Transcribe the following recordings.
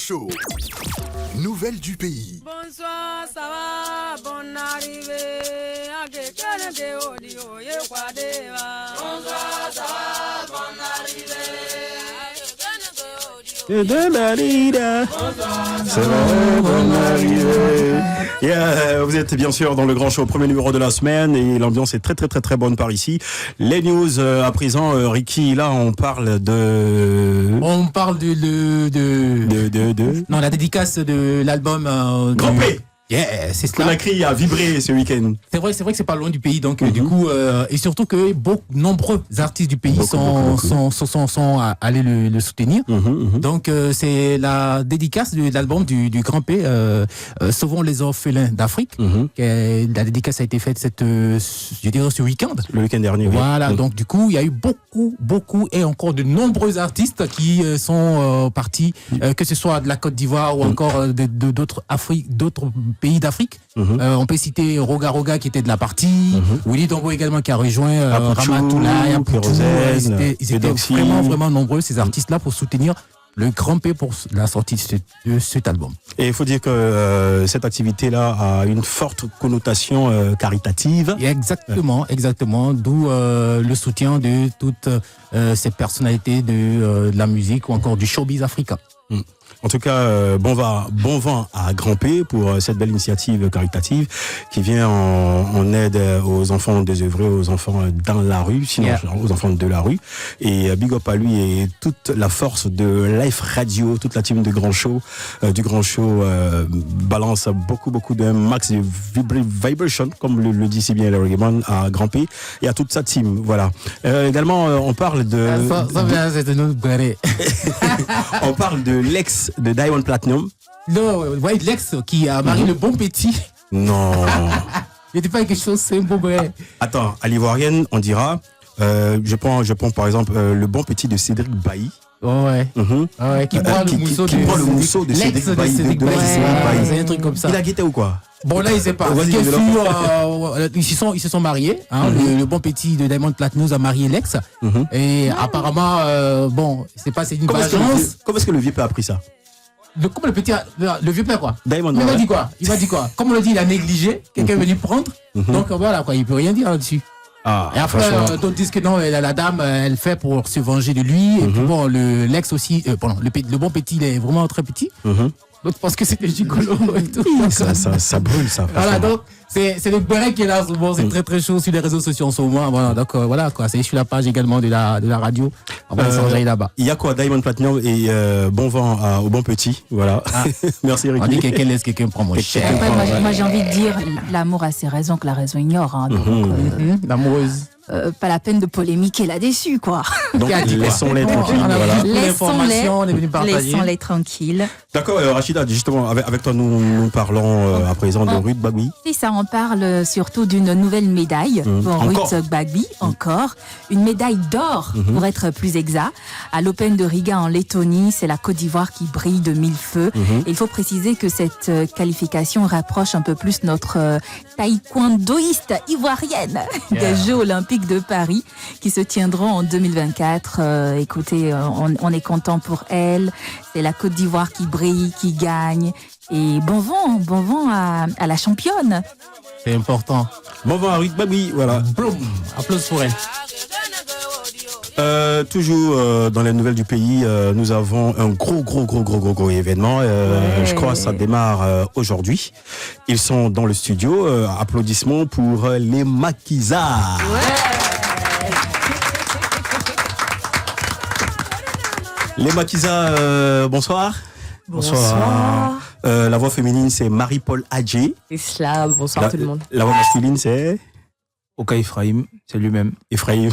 show. Nouvelles du pays. Bonsoir, ça va, bonne arrivée. Bonsoir, ça va, bonne arrivée. Vous êtes bien sûr dans le grand show, premier numéro de la semaine, et l'ambiance est très très très très bonne par ici. Les news à présent, Ricky, là on parle de... On parle de... Non, la dédicace de l'album... Grand P. Yeah, c'est On cela. a crié à vibrer ce week-end. C'est vrai que c'est pas loin du pays, donc du coup, et surtout que nombreux artistes du pays sont allés le soutenir. Donc c'est la dédicace de l'album du Grand P, Sauvons les orphelins d'Afrique. La dédicace a été faite je dirais ce week-end. Le week-end dernier, oui. Voilà, donc du coup, il y a eu beaucoup et encore de nombreux artistes qui sont partis, que ce soit de la Côte d'Ivoire ou encore d'autres pays d'Afrique. On peut citer Roga qui était de la partie, Willy Dombo également qui a rejoint Ramatoulaye, ils étaient vraiment nombreux ces artistes-là pour soutenir le Grand P pour la sortie de cet album. Et il faut dire que cette activité-là a une forte connotation caritative. Exactement. D'où le soutien de toutes ces personnalités de la musique ou encore du showbiz africain. En tout cas, bon vent à Grand P pour cette belle initiative caritative qui vient en aide aux enfants désœuvrés, aux enfants dans la rue, sinon aux enfants de la rue. Et big up à lui et toute la force de Life Radio, toute la team de Grand Show, balance beaucoup de max de vibration, comme le dit si bien le Reggaeman à Grand P et à toute sa team. Voilà. Également, on parle de... on parle de l'ex de Diamond Platnumz. Non, ouais, l'ex qui a marié le bon petit. Non. Il n'était pas quelque chose, c'est un beau vrai. Attends, à l'ivoirienne, on dira, je prends par exemple le bon petit de Cédric Bailly. Qui prend le mousseau de Cédric Bailly. C'est un truc comme ça. Il a guetté ou quoi? Bon, là, il sait pas. Ils se sont mariés. Le bon petit de Diamond Platnumz a marié l'ex. Et apparemment, c'est une vengeance. Comment est-ce que le vieux père a pris ça? Comment le petit, le vieux père quoi? Diamond. Il m'a dit quoi? Comme on l'a dit, il a négligé. Quelqu'un est venu prendre. Donc voilà quoi, il peut rien dire là-dessus. Et après, d'autres disent que non, la dame, elle fait pour se venger de lui. Et puis bon, l'ex aussi, le bon petit, il est vraiment très petit. D'autres pensent que c'était gigolo et tout. Ça brûle, ça. Voilà, donc, c'est le béret qui est là souvent, c'est très très chaud sur les réseaux sociaux en ce moment. Voilà, donc voilà quoi, c'est sur la page également de la radio. On va s'enjailler là-bas. Il y a quoi, Diamond Platnumz et bon vent au bon petit. Voilà. Merci Ricky. On dit quelqu'un laisse quelqu'un prendre mon cher. Moi j'ai envie de dire, l'amour a ses raisons que la raison ignore. L'amoureuse. Pas la peine de polémiquer là-dessus, quoi. Donc, laissons-les tranquilles. Laissons-les tranquilles. D'accord, Rachida, justement, avec toi, nous parlons à présent de Ruth Gbagby. C'est ça, on parle surtout d'une nouvelle médaille pour Ruth Gbagby, encore. Une médaille d'or, pour être plus exact. À l'Open de Riga en Lettonie, c'est la Côte d'Ivoire qui brille de mille feux. Et il faut préciser que cette qualification rapproche un peu plus notre taekwondoïste ivoirienne des Jeux Olympiques de Paris qui se tiendront en 2024. Écoutez, on est content pour elle. C'est la Côte d'Ivoire qui brille, qui gagne. Et bon vent à la championne. C'est important. Bon vent à Ruth Gbagby, voilà. Applaudissements pour elle. Toujours dans les nouvelles du pays, nous avons un gros événement. Je crois que ça démarre aujourd'hui. Ils sont dans le studio. Applaudissements pour les Maquisards. Les Maquisards, bonsoir. Bonsoir. La voix féminine, c'est Marie-Paul Adjé. C'est cela, bonsoir tout le monde. La voix masculine, c'est Oka Ephraim, c'est lui-même. Ephraim.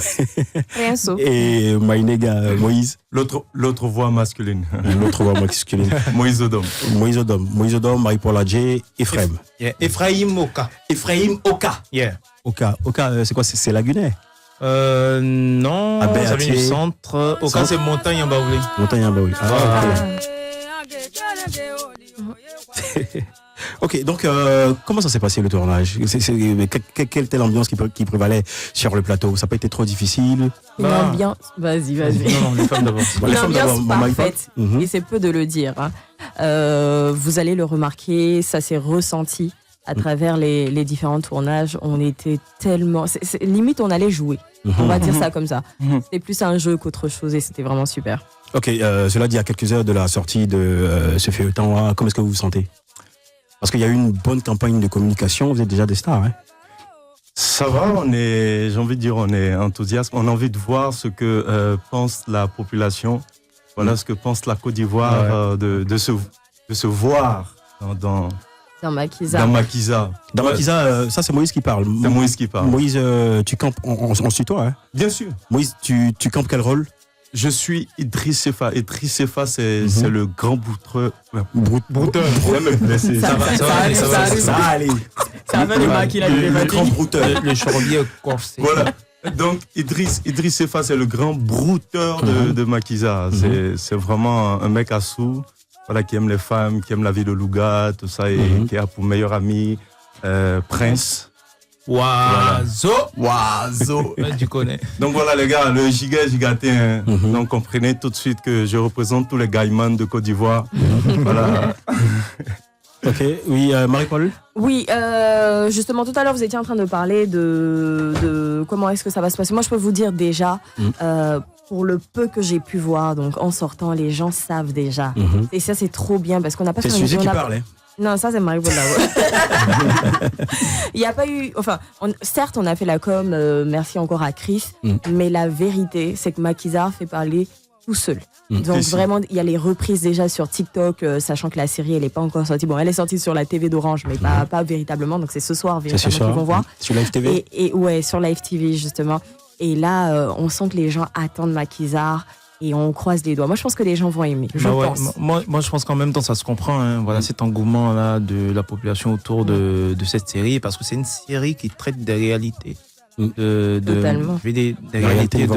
Réasso. Et Maïnega Moïse. L'autre voix masculine. L'autre voix masculine. Moïse Odom. Moïse Odom, Marie-Paul Adjé, Ephraim. Ephraim Oka. Ephraim Oka. Yeah. Oka, c'est quoi? C'est Lagunais? Non, ça vient du centre. Oka, c'est Montagne en Baoulé. Montagne en Baoulé. Ok, donc comment ça s'est passé le tournage? Quelle était l'ambiance qui prévalait sur le plateau? Ça n'a pas été trop difficile? Une ambiance... Vas-y. Non, les femmes d'abord. Une ambiance parfaite, et c'est peu de le dire. Hein. Vous allez le remarquer, ça s'est ressenti à travers les différents tournages. On était tellement... limite, on allait jouer. On va dire ça comme ça. C'était plus un jeu qu'autre chose et c'était vraiment super. Ok, cela dit à quelques heures de la sortie de ce feuilleton, comment est-ce que vous vous sentez? Parce qu'il y a eu une bonne campagne de communication, vous êtes déjà des stars. Hein? Ça va, j'ai envie de dire, on est enthousiaste. On a envie de voir ce que pense la population. Voilà ce que pense la Côte d'Ivoire de se voir dans Maquisa. Dans Maquisa, ça c'est Moïse qui parle. C'est Moïse qui parle. Moïse, tu campes, on se tutoie, hein? Bien sûr. Moïse, tu campes quel rôle? Je suis Idriss Sefa. Idriss Sefa, c'est le grand brouteur. Brouteur. Ça va aller. Ça va les maquis là. Le grand brouteur. Le chorbier corsé. Voilà. Donc Idriss Sefa, c'est le grand brouteur de Maquisa. C'est vraiment un mec à sous, voilà, qui aime les femmes, qui aime la vie de Louga, tout ça, et qui a pour meilleur ami Prince. Oiseau. Ouais, tu connais. Donc voilà les gars, le gigaté. Hein. Donc comprenez tout de suite que je représente tous les gaïmans de Côte d'Ivoire. Voilà. Ok, oui, Marie-Paul? Oui, justement, tout à l'heure, vous étiez en train de parler de comment est-ce que ça va se passer. Moi, je peux vous dire déjà, pour le peu que j'ai pu voir, donc en sortant, les gens savent déjà. Et ça, c'est trop bien parce qu'on n'a pas... C'est Suzy qui parlait. Non, ça c'est Marie-Paul. Il n'y a pas eu... Enfin, certes, on a fait la com, merci encore à Chris, mais la vérité, c'est que Maquisa fait parler tout seul. Donc vraiment, il y a les reprises déjà sur TikTok, sachant que la série, elle n'est pas encore sortie. Bon, elle est sortie sur la TV d'Orange, mais pas véritablement. Donc c'est ce soir, véritablement, qu'ils vont voir. Sur Live TV? Et ouais, sur Live TV, justement. Et là, on sent que les gens attendent Maquisa. Et on croise les doigts. Moi, je pense que les gens vont aimer. Je pense. Moi, je pense qu'en même temps, ça se comprend. Hein. Voilà, cet engouement-là de la population autour de cette série, parce que c'est une série qui traite des réalités. Totalement. Des réalités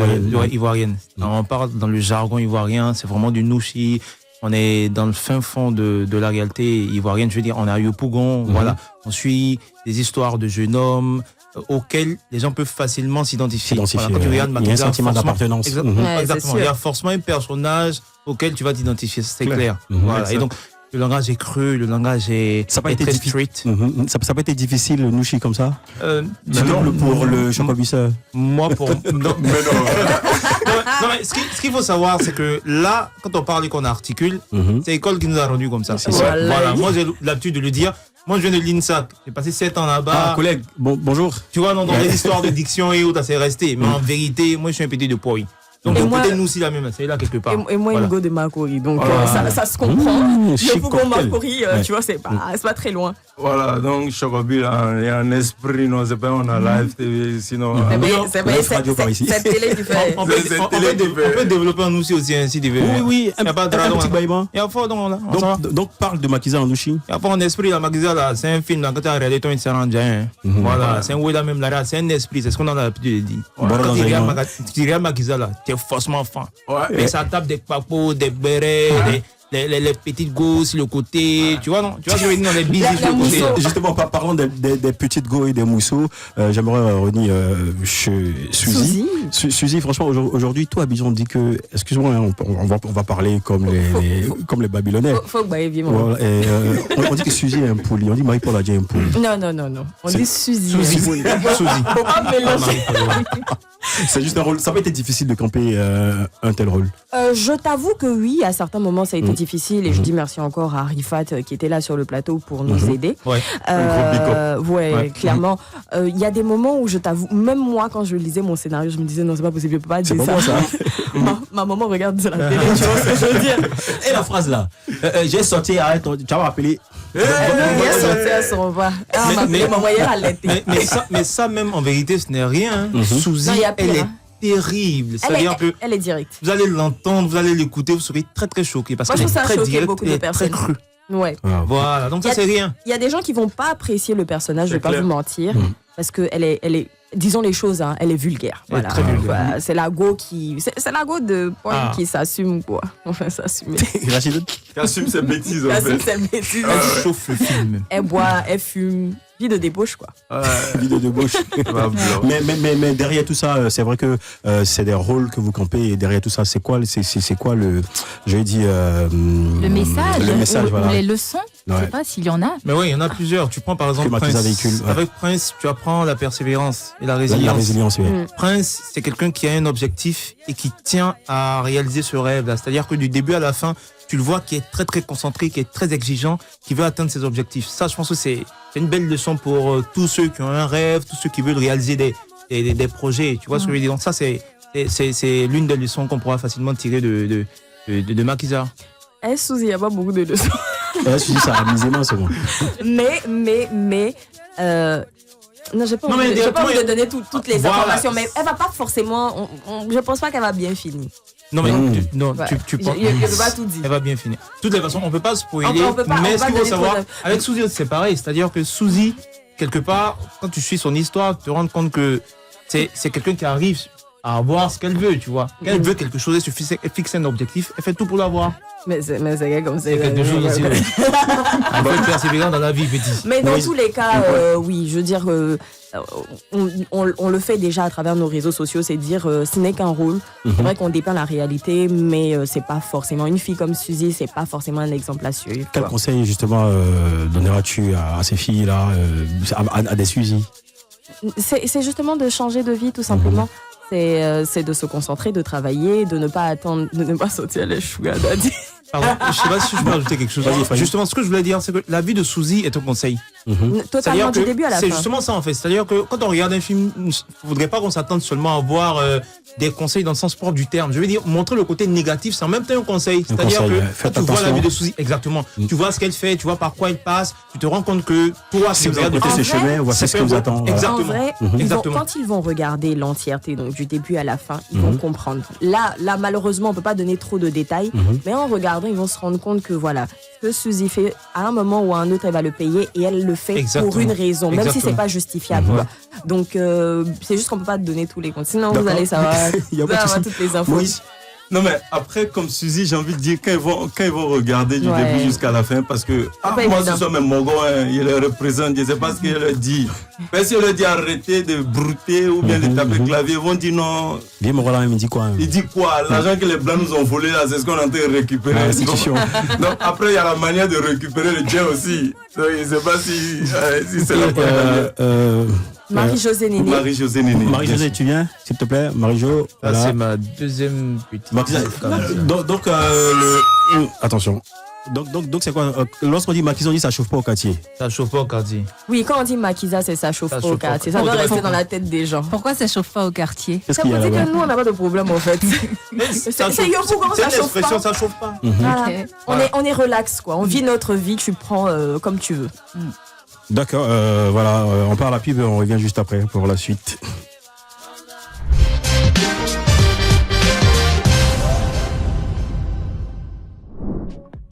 ivoiriennes. On parle dans le jargon ivoirien, c'est vraiment du nouchi. On est dans le fin fond de la réalité ivoirienne. Je veux dire, on est à Yopougon. Voilà. On suit des histoires de jeunes hommes auxquels les gens peuvent facilement s'identifier. Voilà, quand tu regardes Maquisa, il y a un sentiment d'appartenance. Exactement. Il y a forcément un personnage auquel tu vas t'identifier, c'est clair. Voilà. Et donc, le langage est creux, le langage est très street. Ça n'a pas été difficile, le nouchi comme ça? Non, pour le chocobisseur. Moi, pour... non, mais ce qu'il faut savoir, c'est que là, quand on parle et qu'on articule, c'est l'école qui nous a rendu comme ça. Voilà. Moi, j'ai l'habitude de le dire. Moi, je viens de l'INSAC. J'ai passé 7 ans là-bas. Ah, collègue, bonjour. Tu vois, dans les histoires de diction et autres, ça s'est resté. Mais en vérité, moi, je suis un petit de Poi. Donc, peut-être nous aussi la même, c'est là quelque part. Et moi, une go de Makori. Donc, ça se comprend. Je pour Makori, tu vois, c'est pas très loin. Voilà, donc, Chocobi, il y a un esprit, non, c'est pas on a live TV, sinon. C'est cette télé qui fait. On peut développer en Nouchi aussi un site. Oui, il n'y a pas de dragon. Il y a fort, donc, parle de Maquisa en Nouchi. Il y a pas un esprit, la Maquisa, là, c'est un film, quand tu as regardé ton Instagram, voilà, c'est un way là même là, c'est un esprit, c'est ce qu'on a l'habitude de dire. Quand tu regardes Maquisa, là, t'es forcément fan. Mais ça tape des papos, des bérets, les petites gousses, le côté, tu vois, non? Tu vois, je veux dire, dans les bisous sur le côté. Justement, parlant des petites go et des mousseaux, j'aimerais revenir chez Suzy. Suzy, franchement, aujourd'hui, toi, Abidjan, dit que, excuse-moi, on va parler comme les Babylonais. Faut que évidemment. Voilà, on dit que Suzy est impoli. On dit Marie-Paul a dit impoli. Non. On dit Suzy. Suzy. Faut pas mélanger. C'est juste un rôle. Ça n'a pas été difficile de camper un tel rôle. Je t'avoue que oui, à certains moments, ça a été difficile. Et je dis merci encore à Rifat qui était là sur le plateau pour nous aider. Ouais. Clairement. Il y a des moments où je t'avoue, même moi, quand je lisais mon scénario, je me disais non, c'est pas possible, je peux pas dire ça. Ma maman regarde sur la télé, tu vois ce que je veux dire. Et la phrase là, j'ai sorti, arrête, tu vas m'appeler. J'ai sorti à son revoir. Mais ça même en vérité ce n'est rien. Suzy, elle est terrible. Elle est directe. Vous allez l'entendre, vous allez l'écouter, vous serez très très choqués parce qu'elle est très directe et très crue. Ouais. Voilà, donc ça c'est rien. Il y a des gens qui vont pas apprécier le personnage, je vais pas vous mentir, parce que elle est disons les choses, hein, elle est vulgaire. Voilà. Très vulgaire. Voilà, c'est la go c'est la go de Point qui s'assume, quoi. Enfin, s'assumer. Qui assume ses bêtises, en Assume fait. ses bêtises. Elle chauffe le film. Elle boit, elle fume. Vie de débauche, quoi. Vie de débauche. mais derrière tout ça, c'est vrai que c'est des rôles que vous campez. Et derrière tout ça, c'est quoi le, je vais dire, le message, voilà. ou les leçons. Je ne sais pas s'il y en a. Mais oui, il y en a plusieurs. Tu prends par exemple Prince. Avec Prince, tu apprends la persévérance et la résilience. La résilience, oui. Prince, c'est quelqu'un qui a un objectif et qui tient à réaliser ce rêve-là. C'est-à-dire que du début à la fin, tu le vois qui est très très concentré, qui est très exigeant, qui veut atteindre ses objectifs. Ça, je pense que c'est une belle leçon pour tous ceux qui ont un rêve, tous ceux qui veulent réaliser des projets. Tu vois ce que je veux dire? Donc ça, c'est l'une des leçons qu'on pourra facilement tirer de Maquisard. Suzy, il n'y a pas beaucoup de leçons. Suzy, ça a misé c'est bon. Mais non, j'ai pas envie de donner toutes les informations, mais elle va pas forcément. Je pense pas qu'elle va bien finir. Non, mais tu penses. Je ne peux pas tout dire. Elle va bien finir. De toutes les façons, on ne peut pas spoiler. Mais ce qu'il faut savoir, avec Suzy, c'est pareil. C'est-à-dire que Suzy, quelque part, quand tu suis son histoire, tu te rends compte que c'est quelqu'un qui arrive à avoir ce qu'elle veut, tu vois. Quand elle veut quelque chose, elle fixe un objectif, elle fait tout pour l'avoir. Mais c'est comme ça. C'est quelque chose aussi. Il faut être persévérant dans la vie, petit. Mais dans tous les cas, oui, je veux dire, on le fait déjà à travers nos réseaux sociaux, c'est dire ce n'est qu'un rôle. C'est vrai qu'on dépeint la réalité, mais c'est pas forcément une fille comme Suzy, c'est pas forcément un exemple à suivre. Quel conseil justement donneras-tu à ces filles-là, à des Suzy? C'est justement de changer de vie, tout simplement. C'est de se concentrer, de travailler, de ne pas attendre, de ne pas sauter à les sugar daddy. Pardon, je sais pas si je peux ajouter quelque chose. Justement, ce que je voulais dire, c'est que la vie de Suzy est un conseil. Totalement du début à la fin. C'est justement ça en fait. C'est-à-dire que quand on regarde un film, il ne faudrait pas qu'on s'attende seulement à voir des conseils dans le sens propre du terme. Je veux dire, montrer le côté négatif, c'est en même temps un conseil. C'est-à-dire que quand tu vois la vie de Suzy, exactement, tu vois ce qu'elle fait, tu vois par quoi elle passe, tu te rends compte que toi, si vous regardez ses chemins, voici ce qui vous attend. Exactement. Quand ils vont regarder l'entièreté, donc du début à la fin, ils vont comprendre. Là, malheureusement, on peut pas donner trop de détails, mais en regardant, ils vont se rendre compte que voilà, ce que Suzy fait, à un moment ou à un autre, elle va le payer et elle le fait pour une raison, même si c'est pas justifiable. Donc, c'est juste qu'on peut pas donner tous les comptes. Sinon, vous allez savoir, toutes les infos. Moïse. Non mais après comme Suzy, j'ai envie de dire quand ils vont regarder du début jusqu'à la fin parce que moi ce soir même Mogo, il le représente, je sais pas ce qu'il leur dit. Mais si il leur dit arrêtez de brouter ou bien de taper clavier, ils vont dire non. Bien Mogo là, il dit quoi? Il dit quoi? L'argent que les blancs nous ont volé là, c'est ce qu'on est en train de récupérer. Donc après il y a la manière de récupérer le tien aussi. Donc je sais pas si c'est la première. Marie-Josée Néné. Marie-Josée, tu viens, s'il te plaît? Marie-Jo. Voilà. C'est ma deuxième petite. Donc attention. Donc c'est quoi? Lorsqu'on dit Maquisa, on dit ça chauffe pas au quartier. Ça chauffe pas au quartier. Oui, quand on dit Maquisa, c'est ça chauffe pas au quartier. Ça doit rester dans la tête des gens. Pourquoi ça chauffe pas au quartier? Ça veut dire que nous, on n'a pas de problème en fait. C'est Yopougon, ça chauffe pas. Ça chauffe pas. On est relax quoi. On vit notre vie, tu prends comme tu veux. D'accord, voilà, on part à la pub et on revient juste après pour la suite.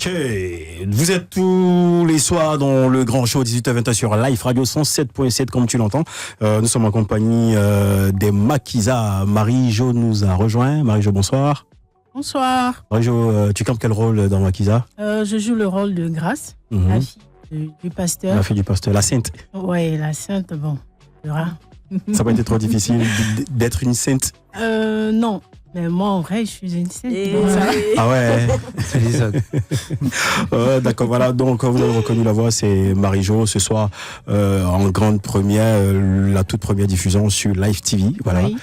Ok, vous êtes tous les soirs dans le grand show 18h-20h sur Live Radio 107.7 comme tu l'entends. Nous sommes en compagnie des Maquisa. Marie-Jo nous a rejoint. Marie-Jo, bonsoir. Bonsoir. Marie-Jo, tu campes quel rôle dans Maquisa? Je joue le rôle de Grâce, la fille du pasteur. La fille du pasteur, la sainte. Oui, la sainte, bon. Ça n'a pas été trop difficile d'être une sainte? Non. Mais moi, en vrai, je suis une sainte. Ah ouais. D'accord, voilà. Donc, vous avez reconnu la voix, c'est Marie-Jo. Ce soir, en grande première, la toute première diffusion sur Live TV. Voilà. Oui.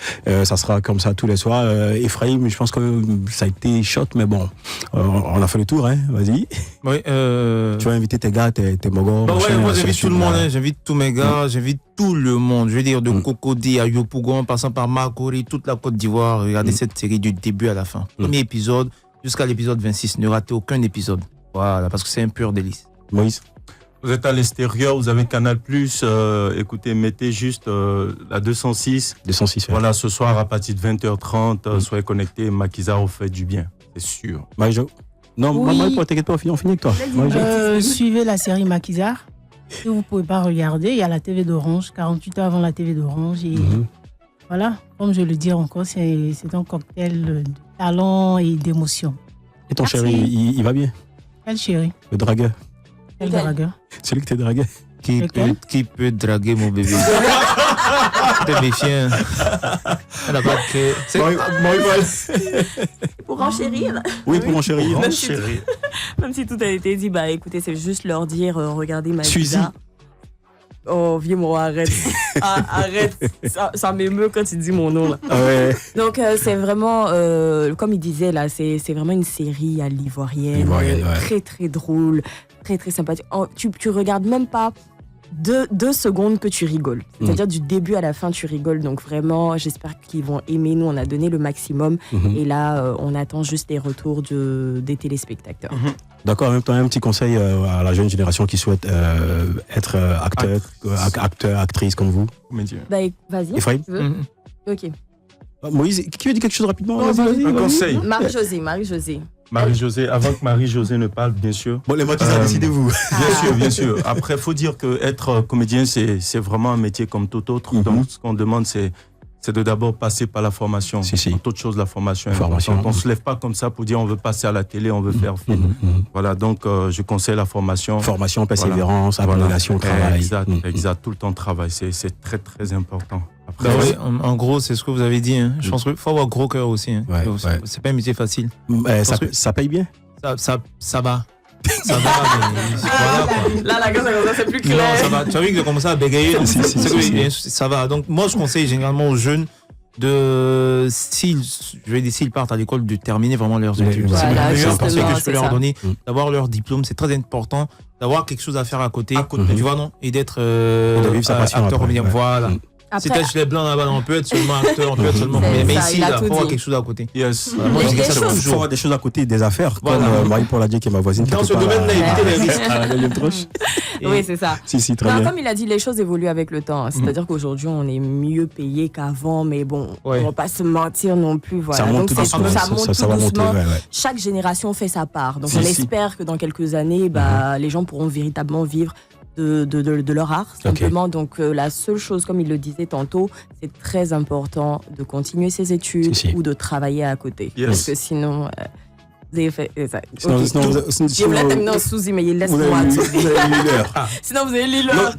Ça sera comme ça tous les soirs. Ephraim, je pense que ça a été short, mais bon, on a fait le tour, hein. Vas-y. Oui. Tu vas inviter tes gars, tes mogos. Ouais, moi, j'invite tout le monde, hein. J'invite tous mes gars, j'invite tout le monde. Je veux dire, de Cocody à Yopougon, passant par Makori, toute la Côte d'Ivoire. Regardez cette série du début à la fin. Premier épisode jusqu'à l'épisode 26. Ne ratez aucun épisode. Voilà, parce que c'est un pur délice. Moïse? Vous êtes à l'extérieur, vous avez Canal+, écoutez, mettez juste la 206. 206, voilà, ce soir à partir de 20h30, soyez connectés, Maquisa vous fait du bien, c'est sûr. Marie-Jo? Non, oui. Marie, t'inquiète pas, on finit avec toi. Suivez la série Maquisa. Si vous ne pouvez pas regarder, il y a la TV d'Orange, 48 heures avant la TV d'Orange. Et voilà, comme je le dis encore, c'est un cocktail de talent et d'émotion. Et ton chéri, il va bien? Quel chéri? Le dragueur. Quel dragueur? Celui que t'es dragué. Qui peut draguer mon bébé? T'es méfiant. Elle a pas de... Pour enchérir. Oui, pour enchérir. Même si tout a été dit, bah écoutez, c'est juste leur dire, regardez ma Suzy. Oh, vieux moi, arrête. Arrête. Ça m'émeut quand tu dis mon nom, là. Ah ouais. Donc, c'est vraiment, comme il disait, là, c'est vraiment une série à l'ivoirienne. Très, très drôle, très, très sympathique. Tu regardes même pas deux secondes que tu rigoles. C'est-à-dire du début à la fin, tu rigoles. Donc, vraiment, j'espère qu'ils vont aimer. Nous, on a donné le maximum. Et là, on attend juste les retours des téléspectateurs. D'accord, en même temps, un petit conseil à la jeune génération qui souhaite être acteur, actrice comme vous. Bah, vas-y. Ephraim. Ok. Moïse, qui veut dire quelque chose rapidement? Un conseil. Marie-Josée, avant que Marie-Josée ne parle, bien sûr. Bon, les maquisards, décidez-vous. Bien sûr. Après, il faut dire qu'être comédien, c'est vraiment un métier comme tout autre. Donc, ce qu'on demande, c'est de d'abord passer par la formation. Pour toute chose, la formation est importante. On ne se lève pas comme ça pour dire on veut passer à la télé, on veut faire film. Voilà, donc je conseille la formation. Formation, persévérance, abnégation, travail. Exact, tout le temps de travail. C'est très, très important. Après, oui, en gros, c'est ce que vous avez dit. Hein. Je pense qu'il faut avoir gros cœur aussi. Hein. C'est pas un métier facile. Ça paye bien? Ça va. Ça va, mais voilà, quoi. Là, la gueule, c'est plus clair. Non, ça va. Tu as vu que j'ai commencé à bégayer. Ça va. Donc, moi, je conseille généralement aux jeunes s'ils partent à l'école, de terminer vraiment leurs études. C'est le meilleur conseil que je peux leur donner, d'avoir leur diplôme. C'est très important, d'avoir quelque chose à faire à côté. Tu vois, non? Et d'être acteur comédien. Voilà. Si t'as les blancs là-bas, on peut être seulement acteur, on peut être seulement comédien. Mais ici, il faut avoir quelque chose à côté. Yes. Moi, je dis ça, il faut avoir des choses à côté, des affaires. Comme Marie-Paul a dit, qui est ma voisine. Dans ce domaine-là, éviter les risques. Oui, c'est ça. Si, très bien. Comme il a dit, les choses évoluent avec le temps. C'est-à-dire qu'aujourd'hui, on est mieux payé qu'avant, mais bon, on ne va pas se mentir non plus. Voilà. Ça monte tout doucement. Ça va monter. Chaque génération fait sa part. Donc, on espère que dans quelques années, les gens pourront véritablement vivre de leur art, simplement. Donc, la seule chose, comme il le disait tantôt, c'est très important de continuer ses études ou de travailler à côté. Parce que sinon... vous avez fait ça. Je voulais terminer en Suzy, mais il laisse moi. Sinon, vous avez l'îleur.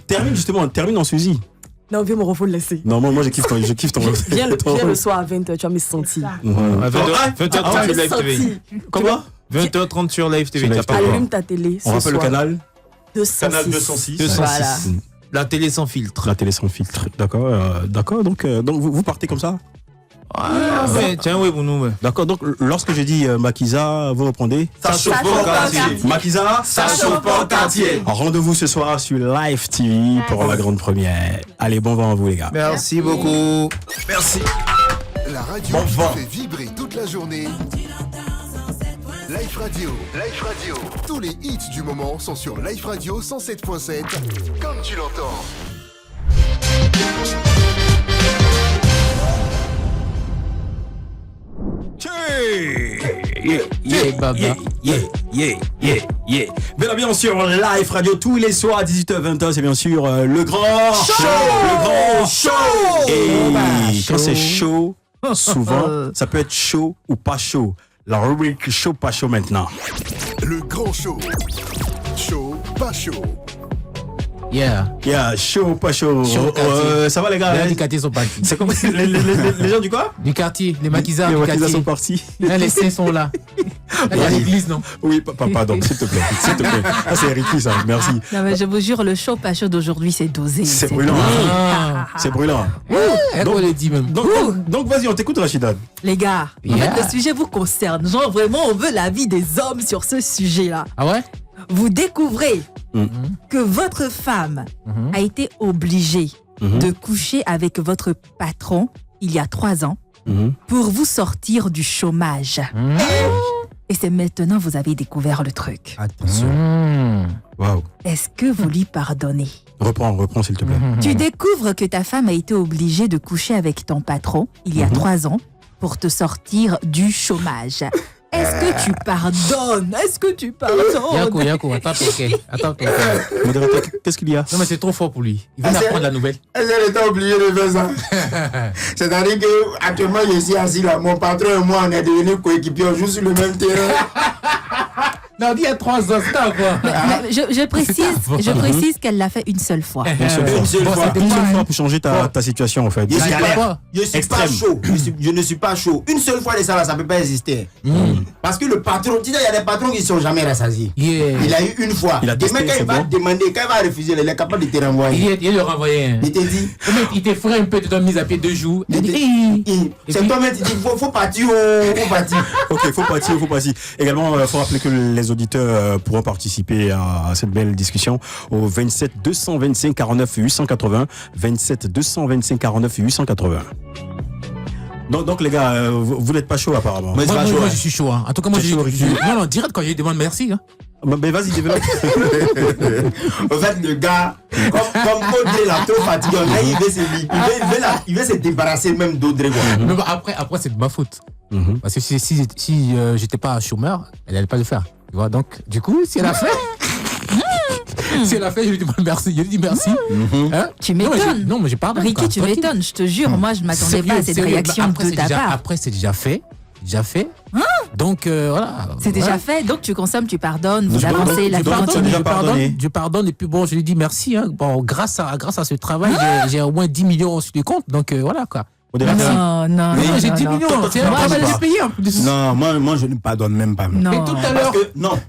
Termine en Suzy. Non, viens me refou le laisser. Non, moi je kiffe ton Viens le soir à 20h, tu vas me sentir. 20h30 sur Live TV. Comment? 20h30 sur Live TV. Allume ta télé. On rappelle le canal 206. Canal 206. Voilà. La télé sans filtre. La télé sans filtre. D'accord. Donc vous partez comme ça? Tiens, oui, pour nous. D'accord. Donc lorsque je dis Makiza, vous répondez? Ça chauffe pas au quartier. Makiza, ça chauffe pas au quartier. Rendez-vous ce soir sur Live TV pour la grande première. Allez, bon vent à vous les gars. Merci beaucoup. Merci. La radio qui fait vibrer toute la journée. Life Radio. Tous les hits du moment sont sur Life Radio 107.7. Comme tu l'entends. Bien sûr, Live Radio tous les soirs à 18h-20h, c'est bien sûr le grand show. Et quand c'est chaud, souvent, ça peut être chaud ou pas chaud. La rubrique chaud, pas chaud maintenant. Le grand show. Chaud, pas chaud. Chaud, pas chaud. Ça va les gars? Les gens du quartier sont partis. C'est comme les gens du quoi? Du quartier, les maquisards du quartier sont partis. Les saints sont là. Il y a l'église, non? Oui, pardon, s'il te plaît. Ah, c'est Eric, ça, merci. Non, mais je vous jure, le chaud pas chaud d'aujourd'hui, c'est dosé. C'est brûlant. C'est brûlant. Donc vas-y, on t'écoute, Rachida. Les gars, en fait, le sujet vous concerne. Genre, vraiment, on veut l'avis des hommes sur ce sujet-là. Ah ouais? Vous découvrez que votre femme a été obligée de coucher avec votre patron il y a 3 ans pour vous sortir du chômage. Et c'est maintenant que vous avez découvert le truc. Attention. Waouh. Est-ce que vous lui pardonnez? Reprends s'il te plaît. Tu découvres que ta femme a été obligée de coucher avec ton patron il y a 3 ans pour te sortir du chômage. Est-ce que tu pardonnes? Est-ce que tu pardonnes? Yako, attends ton cœur. Modérateur, qu'est-ce qu'il y a? Non, mais c'est trop fort pour lui. Il vient d'apprendre la nouvelle. Est-ce qu'elle oublié de faire ça? C'est-à-dire qu'actuellement, je suis assis là. Mon patron et moi, on est devenus coéquipiers. On joue sur le même terrain. Non, il y a 3 ans, c'est quoi? Mais je précise qu'elle l'a fait une seule fois. Une seule fois pour changer ta situation en fait. Je suis pas chaud. Je ne suis pas chaud. Une seule fois de ça, là, ça peut pas exister. Parce que le patron, tu sais, il y a des patrons qui ne sont jamais rassasiés. Il a eu une fois. Il a testé, quand il va demander, quand il va refuser, il est capable de te renvoyer. Il le renvoyer. Il te dit. Il te ferait un peu de mise à pied 2 jours. C'est toi-même qui dis, faut partir, faut partir. Ok, faut partir. Également, il faut rappeler que les auditeurs pourront participer à cette belle discussion au 27 225 49 880. 27 225 49 880. Donc les gars, vous n'êtes pas chaud apparemment. Moi, je suis chaud. Hein. En tout cas, moi, non, direct quand je demande merci. Hein. Mais vas-y, développe. En fait, le gars, comme Audrey l'a trop fatigué, il veut se débarrasser même d'Audrey. Mais après, c'est de ma faute. Parce que si j'étais pas chômeur, elle n'allait pas le faire. Tu vois, donc, du coup, si elle a fait. Si elle a fait, je lui demande merci. Je lui dis merci. Hein? Tu m'étonnes. Non, mais je pardonne. Ricky, tu m'étonnes. Je te jure, moi, je ne m'attendais pas à cette réaction de ta part. Après, c'est déjà fait. Donc, voilà. C'est déjà fait. Donc, tu consommes, tu pardonnes, vous avancez, la vie continue. Je pardonne et puis bon, je lui dis merci. Hein. Bon, grâce à ce travail, j'ai au moins 10 millions sur les comptes. Donc, voilà quoi. Non, j'ai 10 millions. C'est un travail de payer en plus. Non, moi je ne pardonne même pas. Non. Et tout à l'heure.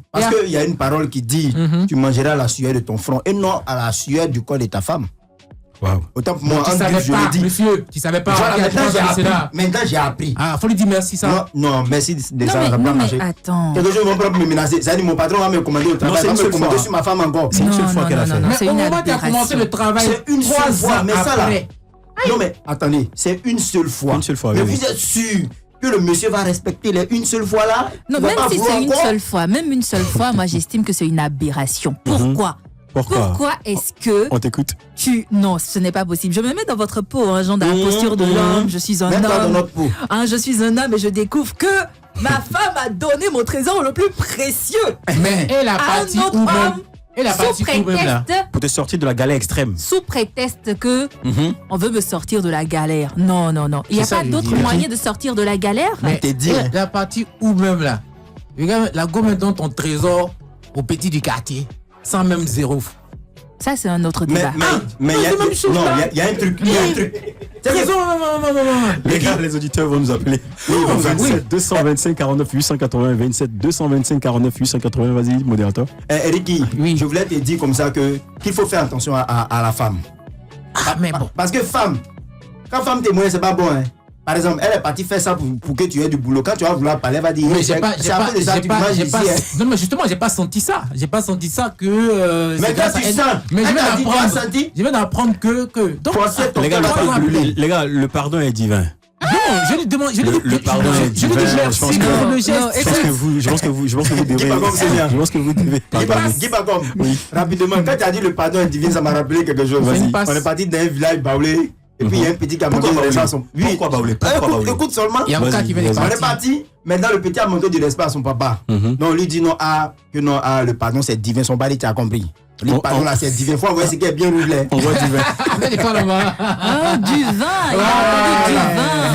Parce qu'il y a une parole qui dit tu mangeras la sueur de ton front et non à la sueur du corps de ta femme. Wow. Autant pour moi, je le dis. Monsieur, tu savais pas. Voilà, maintenant j'ai appris. Ah, faut lui dire merci ça. Non, merci de ça, ça va pas marcher. Attends. Quelque chose va me menacer. Ça dit mon patron va me commander au travail, va me commander sur ma femme encore. C'est une seule fois qu'elle a fait. Mais au moment où tu as commencé le travail, c'est une seule fois, mais ça là. Non mais attendez, c'est une seule fois. Une seule fois. Mais vous êtes sûr que le monsieur va respecter les une seule fois là? Non, même si c'est une seule fois, moi j'estime que c'est une aberration. Pourquoi est-ce que on t'écoute? Non, ce n'est pas possible. Je me mets dans votre peau, hein, genre dans la posture de l'homme. Je suis un homme. Dans notre peau. Je suis un homme et je découvre que ma femme a donné mon trésor le plus précieux. Mais elle a parti où même? Sous prétexte pour te sortir de la galère extrême. Sous prétexte que on veut me sortir de la galère. Non. Il n'y a pas d'autre moyen de sortir de la galère. Mais la partie où même là? Regarde, la gomme dans ton trésor au petit du quartier, sans même zéro. Ça, c'est un autre débat. Mais il y a un truc. Les gars, les auditeurs vont nous appeler. 27 225 49 880. 27 225 49 880. Vas-y, modérateur. Ricky, je voulais te dire comme ça qu'il faut faire attention à la femme. Mais bon. Parce que quand femme témoigne, c'est pas bon. Hein. Par exemple, elle est partie faire ça pour que tu aies du boulot. Quand tu vas vouloir parler, elle va dire. Mais non, mais justement, j'ai pas senti ça. J'ai pas senti ça que. Mais quand tu sens. Mais je viens d'apprendre que. Donc, les gars, le pardon est divin. Non, je lui demande. Le pardon est divin. Je pense que vous devez pardonner. Guy Bagom, rapidement, quand tu as dit le pardon est divin, ça m'a rappelé quelque chose. On est parti d'un village baoulé. Et puis il y a un petit qui a manqué de respect à son papa. Pourquoi Baoulé? Écoute seulement. Il y a un cas qui vient de partir. On est parti. Maintenant le petit a manqué de respect à son papa. Donc on lui dit le pardon c'est divin. Son père, tu as compris. Le pardon là c'est divin. Faut envoyer ce qui est bien roulé. On voit divin. Du vin.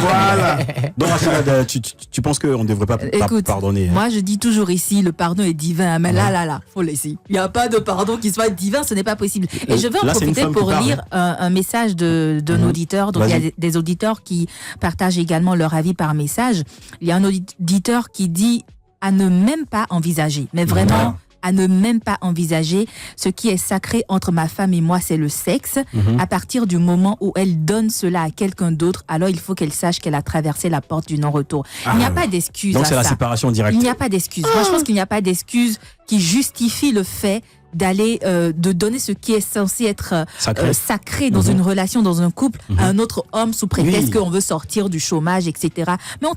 Voilà. Donc Rachida, tu penses qu'on ne devrait pas pardonner? Moi je dis toujours ici, le pardon est divin. Mais là, faut laisser. Il n'y a pas de pardon qui soit divin, ce n'est pas possible. Et je veux en profiter pour lire un message d'un auditeur. Donc il y a des auditeurs qui partagent également leur avis par message. Il y a un auditeur qui dit à ne même pas envisager, mais vraiment à ne même pas envisager ce qui est sacré entre ma femme et moi, c'est le sexe. À partir du moment où elle donne cela à quelqu'un d'autre, alors il faut qu'elle sache qu'elle a traversé la porte du non-retour. Il n'y a pas d'excuse. Donc c'est la séparation directe. Il n'y a pas d'excuse. Moi, je pense qu'il n'y a pas d'excuse qui justifie le fait d'aller de donner ce qui est censé être sacré dans une relation, dans un couple, à un autre homme sous prétexte qu'on veut sortir du chômage, etc. Mais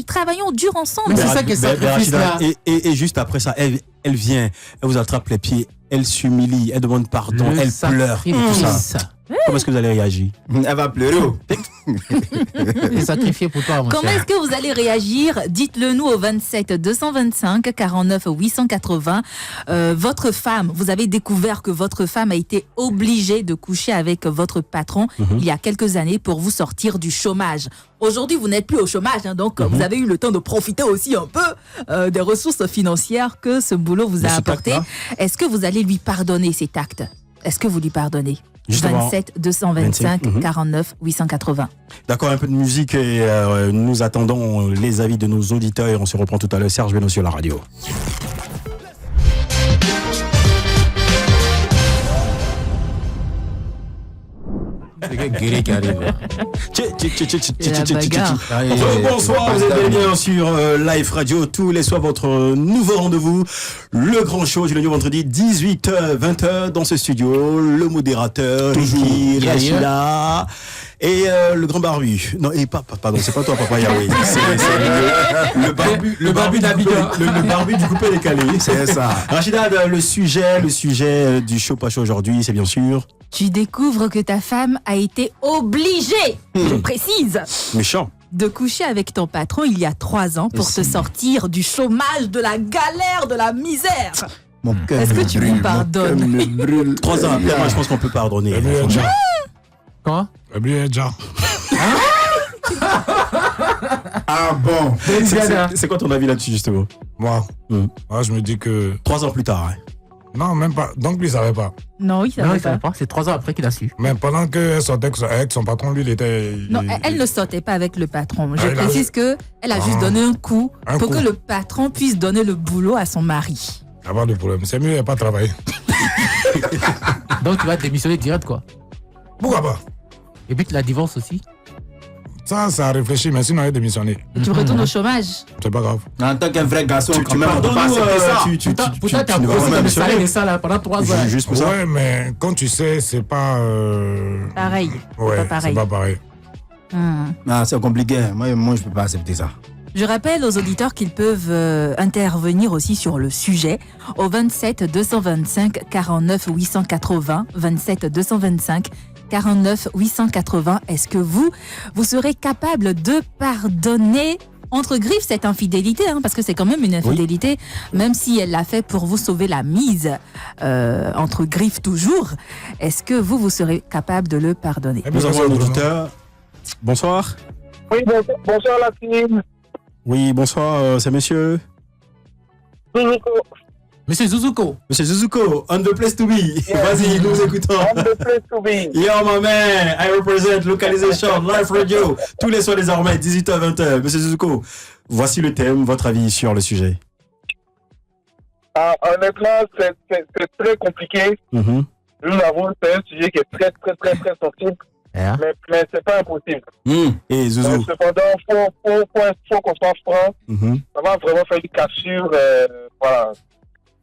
travaillons dur ensemble. Mais c'est ça qui est sacrifice là. Et juste après ça, elle vient, elle vous attrape les pieds, elle s'humilie, elle demande pardon, elle pleure. Tout ça. Comment est-ce que vous allez réagir? Elle va pleurer. C'est sacrifié pour toi, mon Comment cher. est-ce que vous allez réagir? Dites-le nous au 27 225 49 880. Votre femme, vous avez découvert que votre femme a été obligée de coucher avec votre patron il y a quelques années pour vous sortir du chômage. Aujourd'hui, vous n'êtes plus au chômage, hein, donc vous avez eu le temps de profiter aussi un peu des ressources financières que ce boulot vous a apporté. Est-ce que vous allez lui pardonner cet acte? Est-ce que vous lui pardonnez? Justement. 27 225 49 880. D'accord, un peu de musique et nous attendons les avis de nos auditeurs et on se reprend tout à l'heure. Serge Beno sur la radio. C'est que Guéré qui arrive. Bonsoir, vous êtes bien sur Live Radio. Tous les soirs, votre nouveau rendez-vous, le grand show du lundi au vendredi, 18h, 20h dans ce studio. Le modérateur, Ricky, Rachida et le grand barbu. Non, et pardon, c'est pas toi, Papa Yahweh. C'est le barbu d'Abidjan. Le barbu du coupé décalé. C'est ça. Rachida, le sujet du show pas chaud aujourd'hui, c'est bien sûr. Tu découvres que ta femme a été obligée, je précise, Méchant. de coucher avec ton patron il y a 3 ans pour te sortir du chômage, de la galère, de la misère. Est-ce que tu lui pardonnes? 3 ans après, moi je pense qu'on peut pardonner. Quoi? Ah bon? C'est quoi ton avis là-dessus justement? Moi, je me dis que... 3 ans plus tard. Hein. Non, même pas. Donc lui, il savait pas. Non, il savait pas. C'est 3 ans après qu'il a su. Mais pendant qu'elle sortait avec son patron, lui, il était... Non, elle ne sortait pas avec le patron. Je précise qu'elle a juste donné un coup pour que le patron puisse donner le boulot à son mari. Il n'y a pas de problème. C'est mieux, il n'y a pas de travail. Donc tu vas démissionner direct, quoi. Pourquoi pas? Et puis tu la divorces aussi. Ça a réfléchi, mais sinon, il a démissionné. Et tu retournes au chômage. C'est pas grave. En tant qu'un vrai garçon, quand même, on pardonnes peut pas accepter ça. Pourtant, tu as posé le salaire et ça là, pendant 3 ans. Juste pour ça. Ouais, mais quand tu sais, c'est pas... Pareil. Ouais, pas pareil. c'est pas pareil. Ah, c'est compliqué. Moi, je peux pas accepter ça. Je rappelle aux auditeurs qu'ils peuvent intervenir aussi sur le sujet au 27 225 49 880. 27 225 49 880. Est-ce que vous serez capable de pardonner entre griffes cette infidélité, hein, parce que c'est quand même une infidélité, même si elle l'a fait pour vous sauver la mise, entre griffes toujours. Est-ce que vous serez capable de le pardonner? Nous avons un auditeur. Bonsoir. Oui, bonsoir la team. Oui, bonsoir, c'est monsieur Zuzuko. Monsieur Zuzuko. Monsieur Zuzuko, on the place to be. Yeah. Vas-y, nous écoutons. On the place to be. Yo, my man, I represent Localisation, Live Radio. Tous les soirs désormais, 18h, 20h. Monsieur Zuzuko, voici le thème, votre avis sur le sujet. Honnêtement, c'est très compliqué. Nous avons c'est un sujet qui est très sensible. Yeah. Mais c'est pas impossible. Et Zouzou. Cependant, faut qu'on soit franc. Ça va vraiment faire une cassure. Voilà.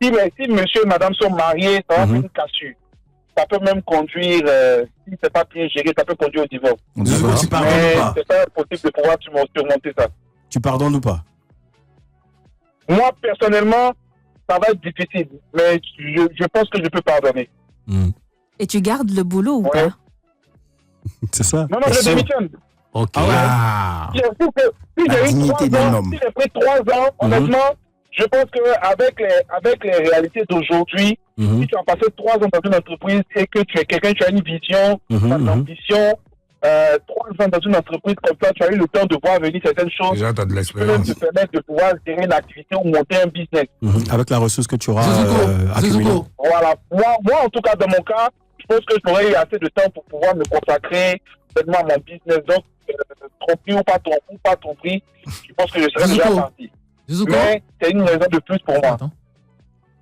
Si monsieur et madame sont mariés, ça va faire une cassure. Ça peut même conduire, si c'est pas bien géré, ça peut conduire au divorce. Tu pardonnes ou pas? C'est pas impossible de pouvoir surmonter ça. Tu pardonnes ou pas? Moi, personnellement, ça va être difficile. Mais je pense que je peux pardonner. Et tu gardes le boulot ou pas? C'est ça? Non, je démissionne. Ok. Si j'ai pris 3 ans, honnêtement, je pense qu'avec les réalités d'aujourd'hui, si tu as passé 3 ans dans une entreprise et que tu es quelqu'un, tu as une vision, tu as une ambition, 3 ans dans une entreprise comme ça, tu as eu le temps de voir venir certaines choses. Déjà, tu as de l'expérience. Qui te permettent de pouvoir gérer une activité ou monter un business. Avec la ressource que tu auras accumulée. Voilà. Moi, en tout cas, dans mon cas, je pense que j'aurais eu assez de temps pour pouvoir me consacrer pleinement à mon business. Donc, tromperie ou pas tromperie, je pense que je serais déjà parti. Zuzuko. Mais c'est une raison de plus pour moi.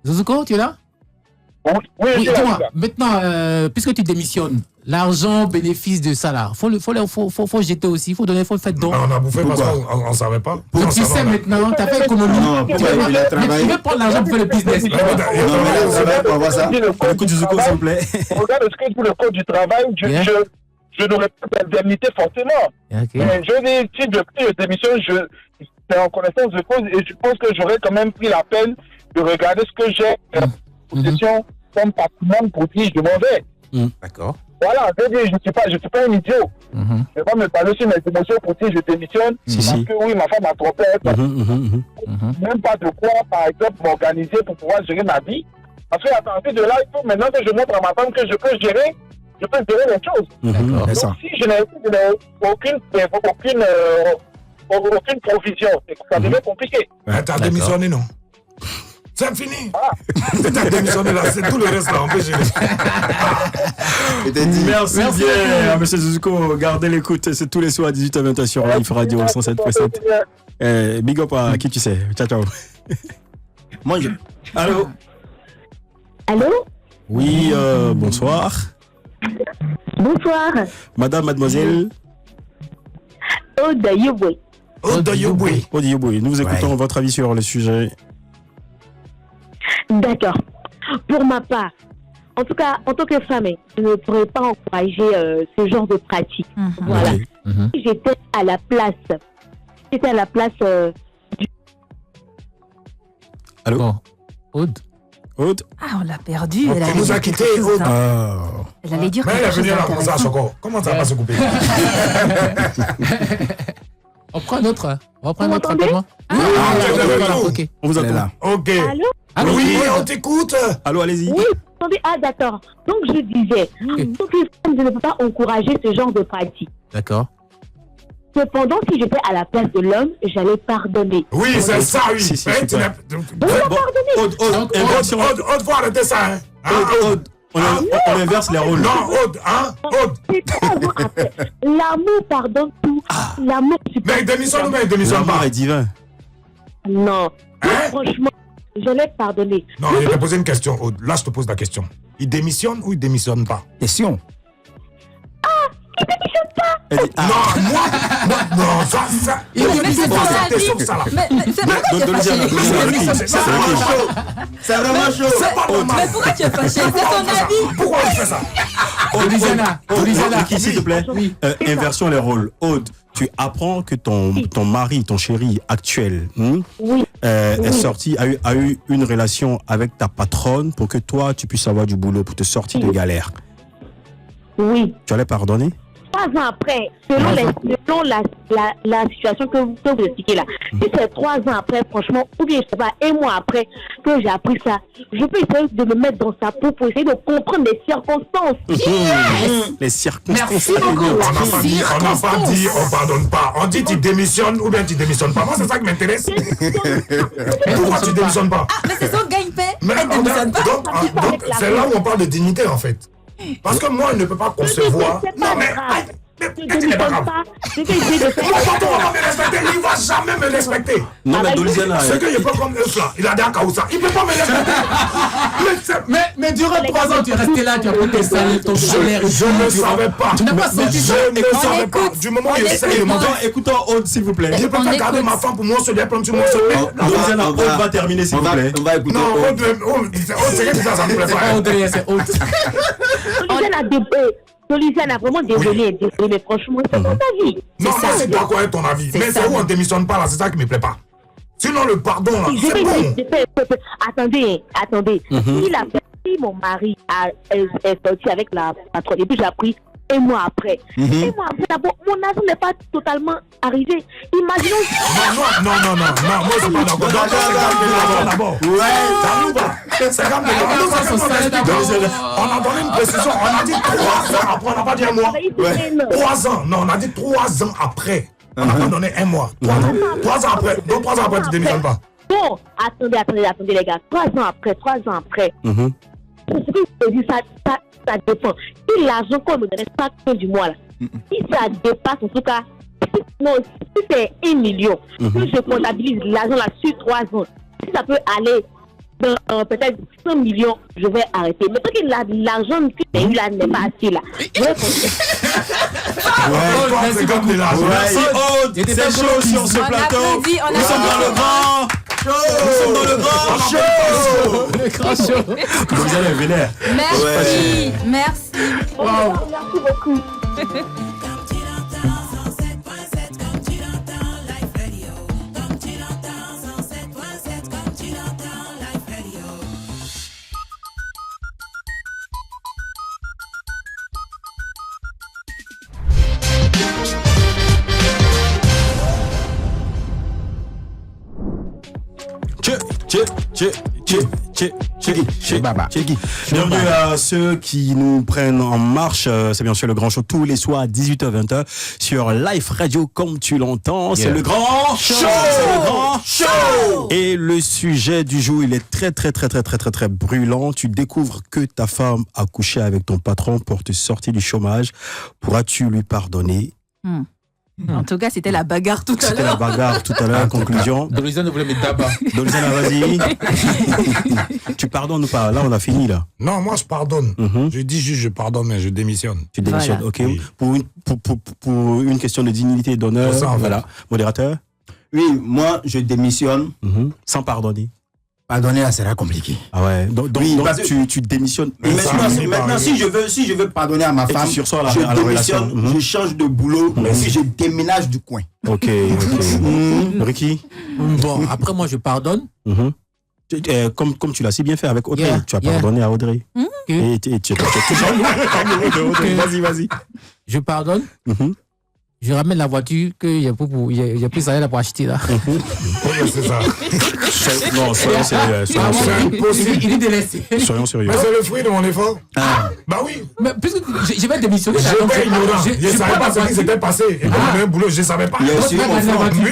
Zuzuko, tu es là? Oui, dis-moi, maintenant, puisque tu démissionnes, l'argent, bénéfice de ça là, faut jeter aussi, faut faire don. On a bouffé parce qu'on ne savait pas. Donc tu sais maintenant, tu as fait économie. Tu veux prendre l'argent pour faire le business. Écoute Zuzuko, s'il vous plaît. Regarde ce que dit le code du travail, je n'aurais pas d'indemnité forcément. Mais je dis, si je démissionne, c'est en connaissance de cause et je pense que j'aurais quand même pris la peine de regarder ce que j'ai en possession comme patrimoine pour dire je m'en vais. D'accord. Voilà, je veux dire, je suis pas un idiot. Je ne vais pas me parler sur mes émotions pour dire je démissionne. Parce que oui, ma femme m'a trompé. Même pas de quoi, par exemple, m'organiser pour pouvoir gérer ma vie. Parce qu'à partir de là, il faut maintenant que je montre à ma femme que je peux gérer les choses. Donc si je n'ai aucune provision, ça devient compliqué. T'as démissionné, non? C'est fini. T'as démissionné là, c'est tout le reste là, on peut gérer. Merci bien, monsieur Zuzuko. Gardez l'écoute, c'est tous les soirs à 18h20 sur Life Radio 107.7. Big up à qui tu sais. Ciao, ciao. Moi, Allô? Allô? Oui, bonsoir. Bonsoir. Madame, mademoiselle. Aude Yoboué. Aude Yoboué. Aude Yoboué. Nous vous écoutons votre avis sur le sujet. D'accord. Pour ma part, en tout cas, en tant que femme, je ne pourrais pas encourager ce genre de pratique. Voilà. Si j'étais à la place, du... Allô? Aude? Ah, on l'a perdu. Elle nous a quitté, Aude. Elle allait dire mais elle est venue là pour ça, Choco. Comment ça va pas se couper? On prend un autre. On prend un autre rapidement. Ok. On vous attend. Ok. Allô? Oui, on t'écoute. Allô, allez-y. Oui, attendez. Ah, d'accord. Donc, je disais, donc les femmes, je ne peux pas encourager ce genre de pratique. D'accord. Cependant, si j'étais à la place de l'homme, j'allais pardonner. Oui, c'est ça, oui. Si, tu n'as pardonné. Aude, faut arrêter ça, hein. Aude, on inverse les rôles. Non, Aude, hein. Aude. C'est 3 ans après. L'amour pardonne tout. L'amour supporte. Mais il démissionne ou il démissionne pas? L'amour est divin. Non. Franchement, je l'ai pardonné. Non, je t'ai posé une question, Aude. Là, je te pose la question. Il démissionne ou il démissionne pas? Question. Il démissionne pas. Non, moi, non, ça. Mais c'est ton avis. Ça, là. Mais c'est pourquoi tu es fâché? C'est vraiment chaud. Mais pourquoi tu es fâché? C'est ton avis. Pourquoi il fait ça? Aude, s'il te plaît. Inversion les rôles. Aude, tu apprends que ton mari, ton chéri actuel, est sorti, a eu une relation avec ta patronne pour que toi, tu puisses avoir du boulot, pour te sortir de galère. Oui. Tu allais pardonner? 3 ans après, selon la situation que vous expliquez là, si c'est 3 ans après, franchement, ou bien je sais pas, 1 mois après que j'ai appris ça, je peux essayer de me mettre dans sa peau pour essayer de comprendre les circonstances. Les circonstances. Merci beaucoup. On n'a pas dit, on pardonne pas. On dit tu démissionnes ou bien tu démissionnes pas. Moi, c'est ça qui m'intéresse. Pourquoi tu démissionnes pas? Mais c'est son gagne-pain. Donc, c'est là où on parle de dignité en fait. Parce que moi, je ne peux pas concevoir. Non, mais. Je ne pas. Je vais essayer de faire. Mon patron va me respecter. Il ne va jamais me respecter. Non, mais Dolizana. C'est que je peux comme œuf là. Il a dit à Kaoussa. Il ne peut pas me respecter. Mais durant 3 ans, tu es resté là, tu as pris tes salaires, ton salaire. Je ne savais pas. Tu n'as pas senti ça. Je ne savais pas. Du moment où il essaye de monter. Écoutons Aude, s'il vous plaît. Je ne peux pas garder ma femme pour moi seul. Dolizana, Aude va terminer, s'il vous plaît. On va écouter. Non, Aude, c'est ça ne me plaît pas. Aude, c'est Aude. Dolizana a vraiment désolé, mais franchement, c'est ton avis. Non, c'est pas quoi est ton avis. Mais c'est où on ne démissionne pas là, c'est ça qui ne me plaît pas. Sinon, le pardon là, c'est bon. Attendez. Si mon mari est sorti avec la patronne, et puis j'ai appris 1 mois après. 1 mois après, d'abord, mon avis n'est pas totalement arrivé. Imaginons. Non, moi je suis pas d'accord. D'abord. Ouais, c'est comme on a donné une précision, on a dit 3 ans après, on n'a pas dit 1 mois. 3 ans, non, on a dit 3 ans après. On n'a pas donné 1 mois. 3 ans après, donc 3 ans après, tu ne démissionnes pas. Bon, attendez les gars, 3 ans après. C'est ce que je dis, ça dépend. Si l'argent qu'on me donne chaque fin du mois, là, si ça dépasse, en tout cas, si c'est 1 million, si je comptabilise l'argent là sur 3 ans, si ça peut aller dans peut-être 100 millions, je vais arrêter. Mais tant que l'argent que tu as eu là n'est pas assez là, je vais continuer. C'est comme de l'argent. Merci Aude, c'est chaud sur ce plateau. Nous sommes dans le grand. Nous sommes dans le grand show. Le grand show. Vous allez vénère. Merci. Merci beaucoup. Bienvenue à ceux qui nous prennent en marche. C'est bien sûr le grand show tous les soirs à 18h-20h sur Life Radio comme tu l'entends. C'est le grand show. C'est le grand show. Et le sujet du jour, il est très brûlant. Tu découvres que ta femme a couché avec ton patron pour te sortir du chômage. Pourras-tu lui pardonner? En tout cas, c'était la bagarre tout à l'heure. C'était la bagarre tout à l'heure, conclusion. Dolisana voulait mettre tabac. Dolisana, vas-y. Tu pardonnes ou pas? Là, on a fini, là. Non, moi, je pardonne. Je dis juste, je pardonne, mais je démissionne. Tu démissionnes, ok. Oui. Pour une question de dignité et d'honneur, voilà. Modérateur? Oui, moi, je démissionne. Sans pardonner. Pardonner, ça sera compliqué. Ah ouais. Donc tu démissionnes. Et maintenant, si je veux pardonner à ma femme, je démissionne, je change de boulot, puis je déménage du coin. Ok. Ricky? Bon, après moi, je pardonne. Comme tu l'as si bien fait avec Audrey. Tu as pardonné à Audrey. Et tu es toujours Vas-y. Je pardonne. Je ramène la voiture qu'il y a plus à pour acheter là. C'est ça. Non, soyons sérieux. Il est délaissé. Soyons sérieux. Mais c'est le fruit de mon effort. Bah oui. Mais puisque je vais démissionner. J'étais ignorant. Je ne savais pas ce qui s'était passé. Et pour le même boulot, je ne savais pas.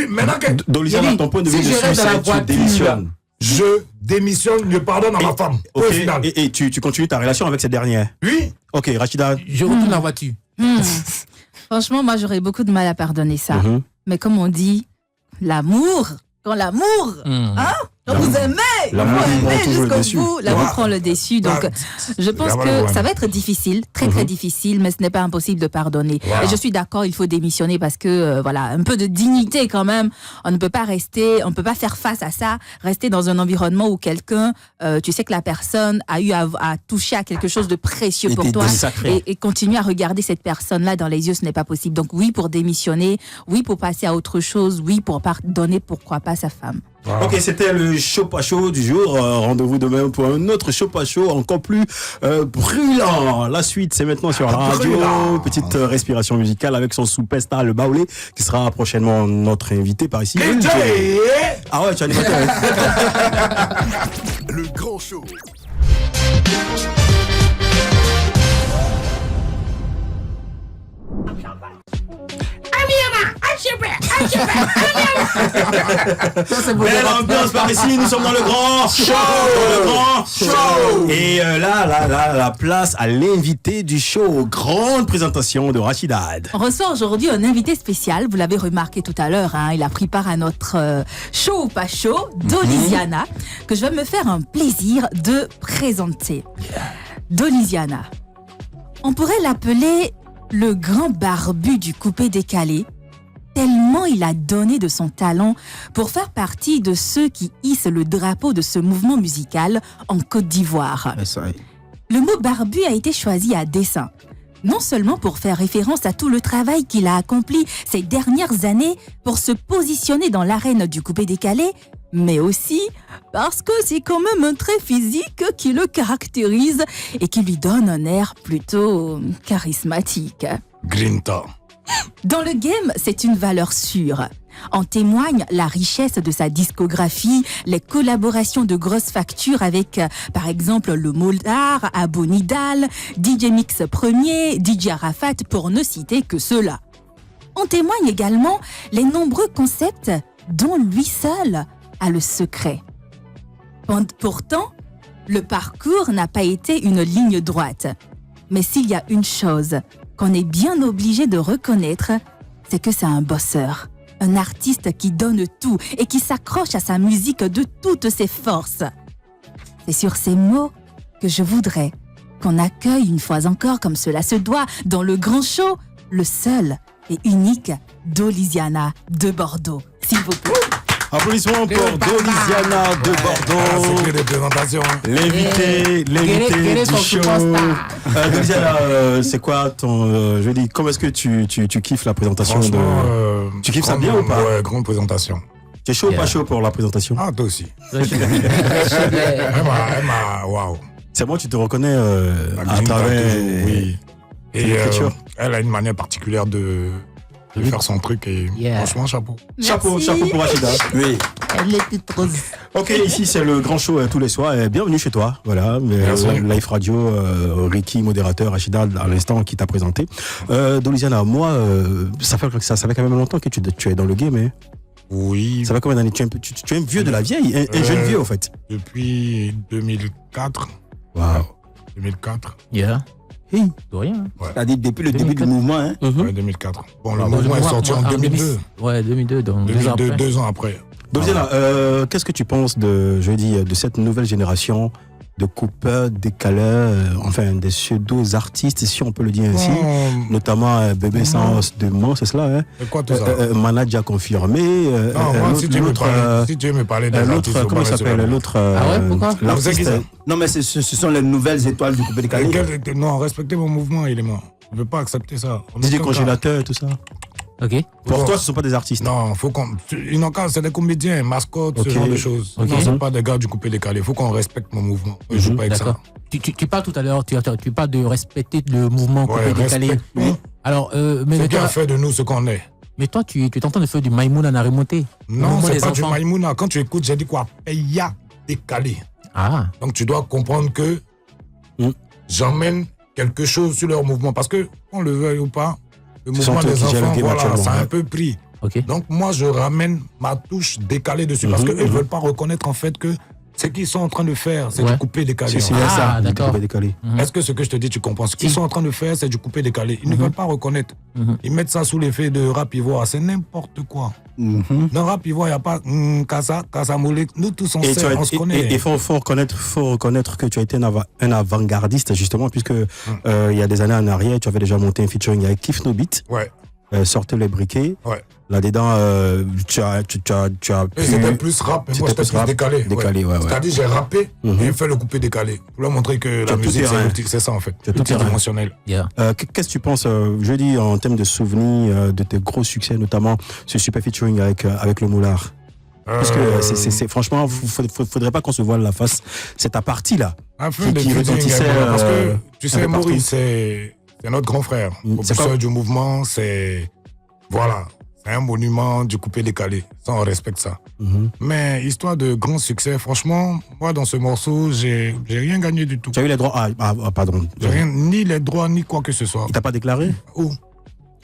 Maintenant que. Dolisana, ton point de vue de suicide, tu démissionnes. Je démissionne, je pardonne à ma femme. Au final. Et tu continues ta relation avec cette dernière? Oui. Ok, Rachida. Je retourne la voiture. Franchement, moi, j'aurais beaucoup de mal à pardonner ça. Mais comme on dit, l'amour, quand vous aimez, l'amour jusqu'au bout, l'amour prend le dessus. Donc, je pense que ça va être difficile, très difficile, mais ce n'est pas impossible de pardonner. Et je suis d'accord, il faut démissionner parce que, un peu de dignité quand même. On ne peut pas faire face à ça, rester dans un environnement où quelqu'un, tu sais que la personne a eu à toucher à quelque chose de précieux pour toi et continuer à regarder cette personne-là dans les yeux, ce n'est pas possible. Donc oui, pour démissionner, oui, pour passer à autre chose, oui, pour pardonner, pourquoi pas sa femme. Ok, c'était le show pas chaud du jour. Rendez-vous demain pour un autre show pas chaud encore plus brûlant. La suite, c'est maintenant sur la radio. Petite respiration musicale avec son superstar, le Baoulé, qui sera prochainement notre invité par ici. Ah ouais, tu as animateur. Le grand show. Belle ambiance par ici, nous sommes dans le grand show. Et la place à l'invité du show. Grande présentation de Rachidad. On reçoit aujourd'hui un invité spécial, vous l'avez remarqué tout à l'heure, il a pris part à notre show ou pas show, Dolysiana, que je vais me faire un plaisir de présenter. Dolysiana, on pourrait l'appeler le grand barbu du coupé-décalé, tellement il a donné de son talent pour faire partie de ceux qui hissent le drapeau de ce mouvement musical en Côte d'Ivoire. Le mot barbu a été choisi à dessein, non seulement pour faire référence à tout le travail qu'il a accompli ces dernières années pour se positionner dans l'arène du coupé-décalé, mais aussi parce que c'est quand même un trait physique qui le caractérise et qui lui donne un air plutôt charismatique. Grinta. Dans le game, c'est une valeur sûre. En témoigne la richesse de sa discographie, les collaborations de grosses factures avec, par exemple, le Moldar, Abonidal, DJ Mix Premier, DJ Arafat, pour ne citer que ceux-là. En témoignent également les nombreux concepts dont lui seul a le secret. Pourtant, le parcours n'a pas été une ligne droite. Mais s'il y a une chose qu'on est bien obligé de reconnaître, c'est que c'est un bosseur. Un artiste qui donne tout et qui s'accroche à sa musique de toutes ses forces. C'est sur ces mots que je voudrais qu'on accueille une fois encore, comme cela se doit, dans le grand show, le seul et unique Dolysiana de Bordeaux. S'il vous plaît. Applaudissements pour Dolysiana de Bordeaux. C'est que des présentations. L'invité du show. Dolysiana, c'est quoi ton... je dis, comment est-ce que tu kiffes la présentation de... Tu kiffes ça bien ou pas? Ouais, grande présentation. T'es chaud ou pas chaud pour la présentation? Ah, toi aussi. Waouh. C'est bon, tu te reconnais à travers... Oui. Et elle a une manière particulière de de faire son truc et franchement, chapeau. Chapeau pour Rachida. Oui. Elle était trop... Ok, ici c'est le grand show tous les soirs. Bienvenue chez toi. Voilà, Live Radio, Ricky, modérateur, Rachida à l'instant qui t'a présenté. Doliziana, moi, ça fait quand même longtemps que tu es dans le game. Hein. Oui. Ça fait combien d'années? Tu es un vieux de la vieille, un jeune vieux en fait. Depuis 2004. Wow. 2004. Yeah. Hey. De rien. Ouais. C'est-à-dire depuis le début du mouvement. Hein. Ouais, 2004. Bon, le mouvement est sorti en 2002. Ouais, 2002, donc 2 ans après. Donc, qu'est-ce que tu penses de cette nouvelle génération de coupeurs, décaleurs, enfin des pseudo-artistes, si on peut le dire ainsi, notamment Bébé Sans de Mans, c'est cela, hein? C'est quoi tout ça? Manager confirmé. Non, si tu veux me parler des artistes, comment il s'appelle l'autre? Ah ouais, pourquoi? Non, mais ce sont les nouvelles étoiles du coupé décalé. Non, respectez mon mouvement, il est mort. Je ne veux pas accepter ça. Des congélateurs et tout ça. Ok. Pour toi, ce ne sont pas des artistes. Non, c'est des comédiens, mascottes, ce genre de choses. Okay. Non, ce ne sont pas des gars du coupé décalé. Il faut qu'on respecte mon mouvement. Je ne joue pas avec ça. Tu parles tout à l'heure, tu parles de respecter le mouvement coupé décalé. Alors, mais c'est bien fait de nous ce qu'on est. Mais toi, tu es en train de faire du Maïmouna à remonter. Non, c'est pas du Maïmouna. Quand tu écoutes, j'ai dit quoi? Peya décalé. Ah. Donc tu dois comprendre que j'emmène quelque chose sur leur mouvement. Parce que, qu'on le veuille ou pas, le mouvement des enfants, voilà, ça a un peu pris. Okay. Donc moi, je ramène ma touche décalée dessus. Parce qu'ils ne veulent pas reconnaître en fait que ce qu'ils sont en train de faire, c'est du coupé décalé. C'est ça, d'accord. Est-ce que ce que je te dis, tu comprends? Ce qu'ils sont en train de faire, c'est du coupé décalé. Ils ne veulent pas reconnaître. Ils mettent ça sous l'effet de rap ivoire. C'est n'importe quoi. Dans rap ivoire, il n'y a pas Kasa Moulé. Nous tous, on se connaît. Et il faut reconnaître que tu as été un avant-gardiste, justement, puisque il y a des années en arrière, tu avais déjà monté un featuring avec Kif No Beat. Ouais. Sortez les briquets. Ouais. Là-dedans, tu as c'était plus rap, mais moi j'étais plus décalé. Ouais. C'est-à-dire, j'ai rappé et fait le coupé décalé. Pour leur montrer que la musique, c'est ça en fait. C'est tout émotionnel. Yeah. Qu'est-ce que tu penses, je dis, en termes de souvenirs, de tes gros succès, notamment ce super featuring avec le Moulard? Parce que c'est franchement, faudrait pas qu'on se voile la face. C'est ta partie-là. Un peu de retentissait. Parce que, tu sais, Maurice, c'est notre grand frère. Au du mouvement, c'est. Voilà. C'est un monument du coupé décalé. Ça, on respecte ça. Mais histoire de grand succès, franchement, moi, dans ce morceau, j'ai rien gagné du tout. Tu as eu les droits? Pardon. J'ai rien, ni les droits, ni quoi que ce soit. Il t'a pas déclaré? Où?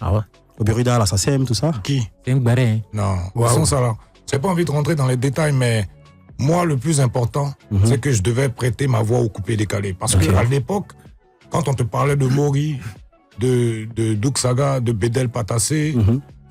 Ah ouais. Au Burida, la SACEM, tout ça? Qui? C'est un barré. Non. Wow. Ça, là. J'ai pas envie de rentrer dans les détails, mais moi, le plus important, c'est que je devais prêter ma voix au coupé décalé. Parce qu'à l'époque, quand on te parlait de Mori, de Douk Saga, de Bedel Patassé,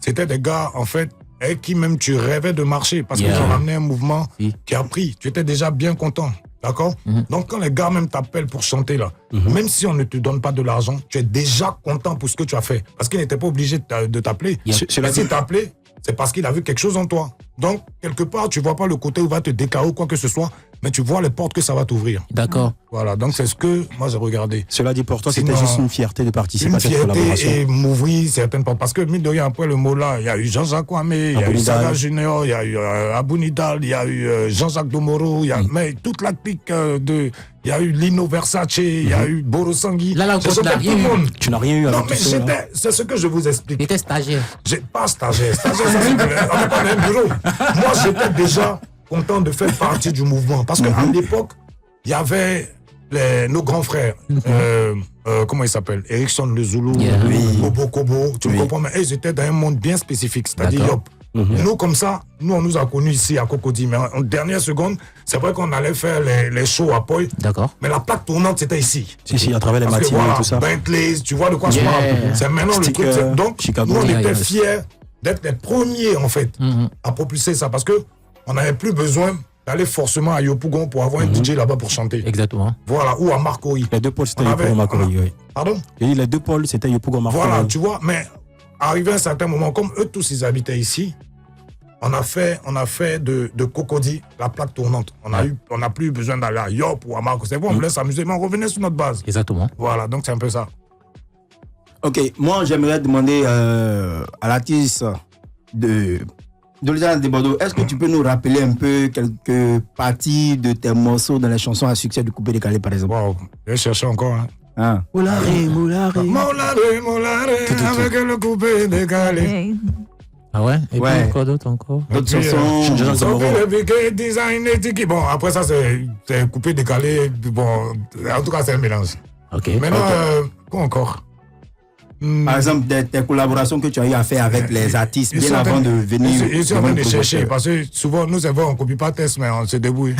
c'était des gars, en fait, avec qui même tu rêvais de marcher parce qu'ils ont ramené un mouvement qui a pris. Tu étais déjà bien content. D'accord? Donc, quand les gars même t'appellent pour chanter là, même si on ne te donne pas de l'argent, tu es déjà content pour ce que tu as fait. Parce qu'il n'était pas obligé de t'appeler. S'il t'a appelé, c'est parce qu'il a vu quelque chose en toi. Donc, quelque part, tu ne vois pas le côté où il va te décaler ou quoi que ce soit, mais tu vois les portes que ça va t'ouvrir. D'accord. Voilà, donc c'est ce que moi j'ai regardé. Cela dit pour toi, c'était juste une fierté de participer à cette collaboration. Une fierté et m'ouvrir certaines portes. Parce que, mine de rien, après le mot là, il y a eu Jean-Jacques Kwame, il y a eu Saga Junior, il y a eu Abou Nidal, il y a eu Jean-Jacques Domoro, il y a mais toute la clique il y a eu Lino Versace, il y a eu Boro Sangui. Là, tu n'as rien eu. Non, mais c'est ce que je vous explique. Tu étais stagiaire. Pas stagiaire. Stagiaire, ça c'est on n'est pas dans un bureau. Moi, j'étais déjà content de faire partie du mouvement. Parce qu'à l'époque, il y avait nos grands frères. Comment ils s'appellent? Erickson Le Zoulou, Bobo Kobo. Tu me comprends? Mais ils étaient dans un monde bien spécifique, c'est-à-dire Yop. Nous, comme ça, nous, on nous a connus ici à Cocody. Mais en dernière seconde, c'est vrai qu'on allait faire les shows à Poi. D'accord. Mais la plaque tournante, c'était ici. Si, à travers les matinées et tout ça. Bentley, tu vois de quoi je parle. C'est maintenant le truc. Donc, nous, on était fiers d'être les premiers, en fait, à propulser ça. Parce que on n'avait plus besoin d'aller forcément à Yopougon pour avoir un DJ là-bas pour chanter. Exactement. Voilà, ou à Marcory. Les deux pôles, c'était Yopougon Marcory, oui. Pardon? Et les deux pôles, c'était Yopougon Marcory. Voilà, tu vois, mais arrivé à un certain moment, comme eux tous, ils habitaient ici, on a fait de Cocody la plaque tournante. On n'a plus besoin d'aller à Yop ou à Marco. C'est bon, on me laisse s'amuser, mais on revenait sur notre base. Exactement. Voilà, donc c'est un peu ça. Ok, moi j'aimerais demander à l'artiste de Doliziana de Bordeaux, est-ce que tu peux nous rappeler un peu quelques parties de tes morceaux dans les chansons à succès du coupé décalé, par exemple? Wow, je vais chercher encore. Hein. Molaré, avec le coupé décalé. Ah ouais? Et puis quoi d'autre encore? D'autres chansons. Bon, après ça, c'est coupé décalé. Bon, en tout cas, c'est un mélange. Ok. Maintenant, quoi encore? Par exemple, des collaborations que tu as eu à faire avec les artistes bien avant de venir. Ils sont en train de chercher parce que souvent, nous, c'est vrai, on ne copie pas test, mais on se débrouille.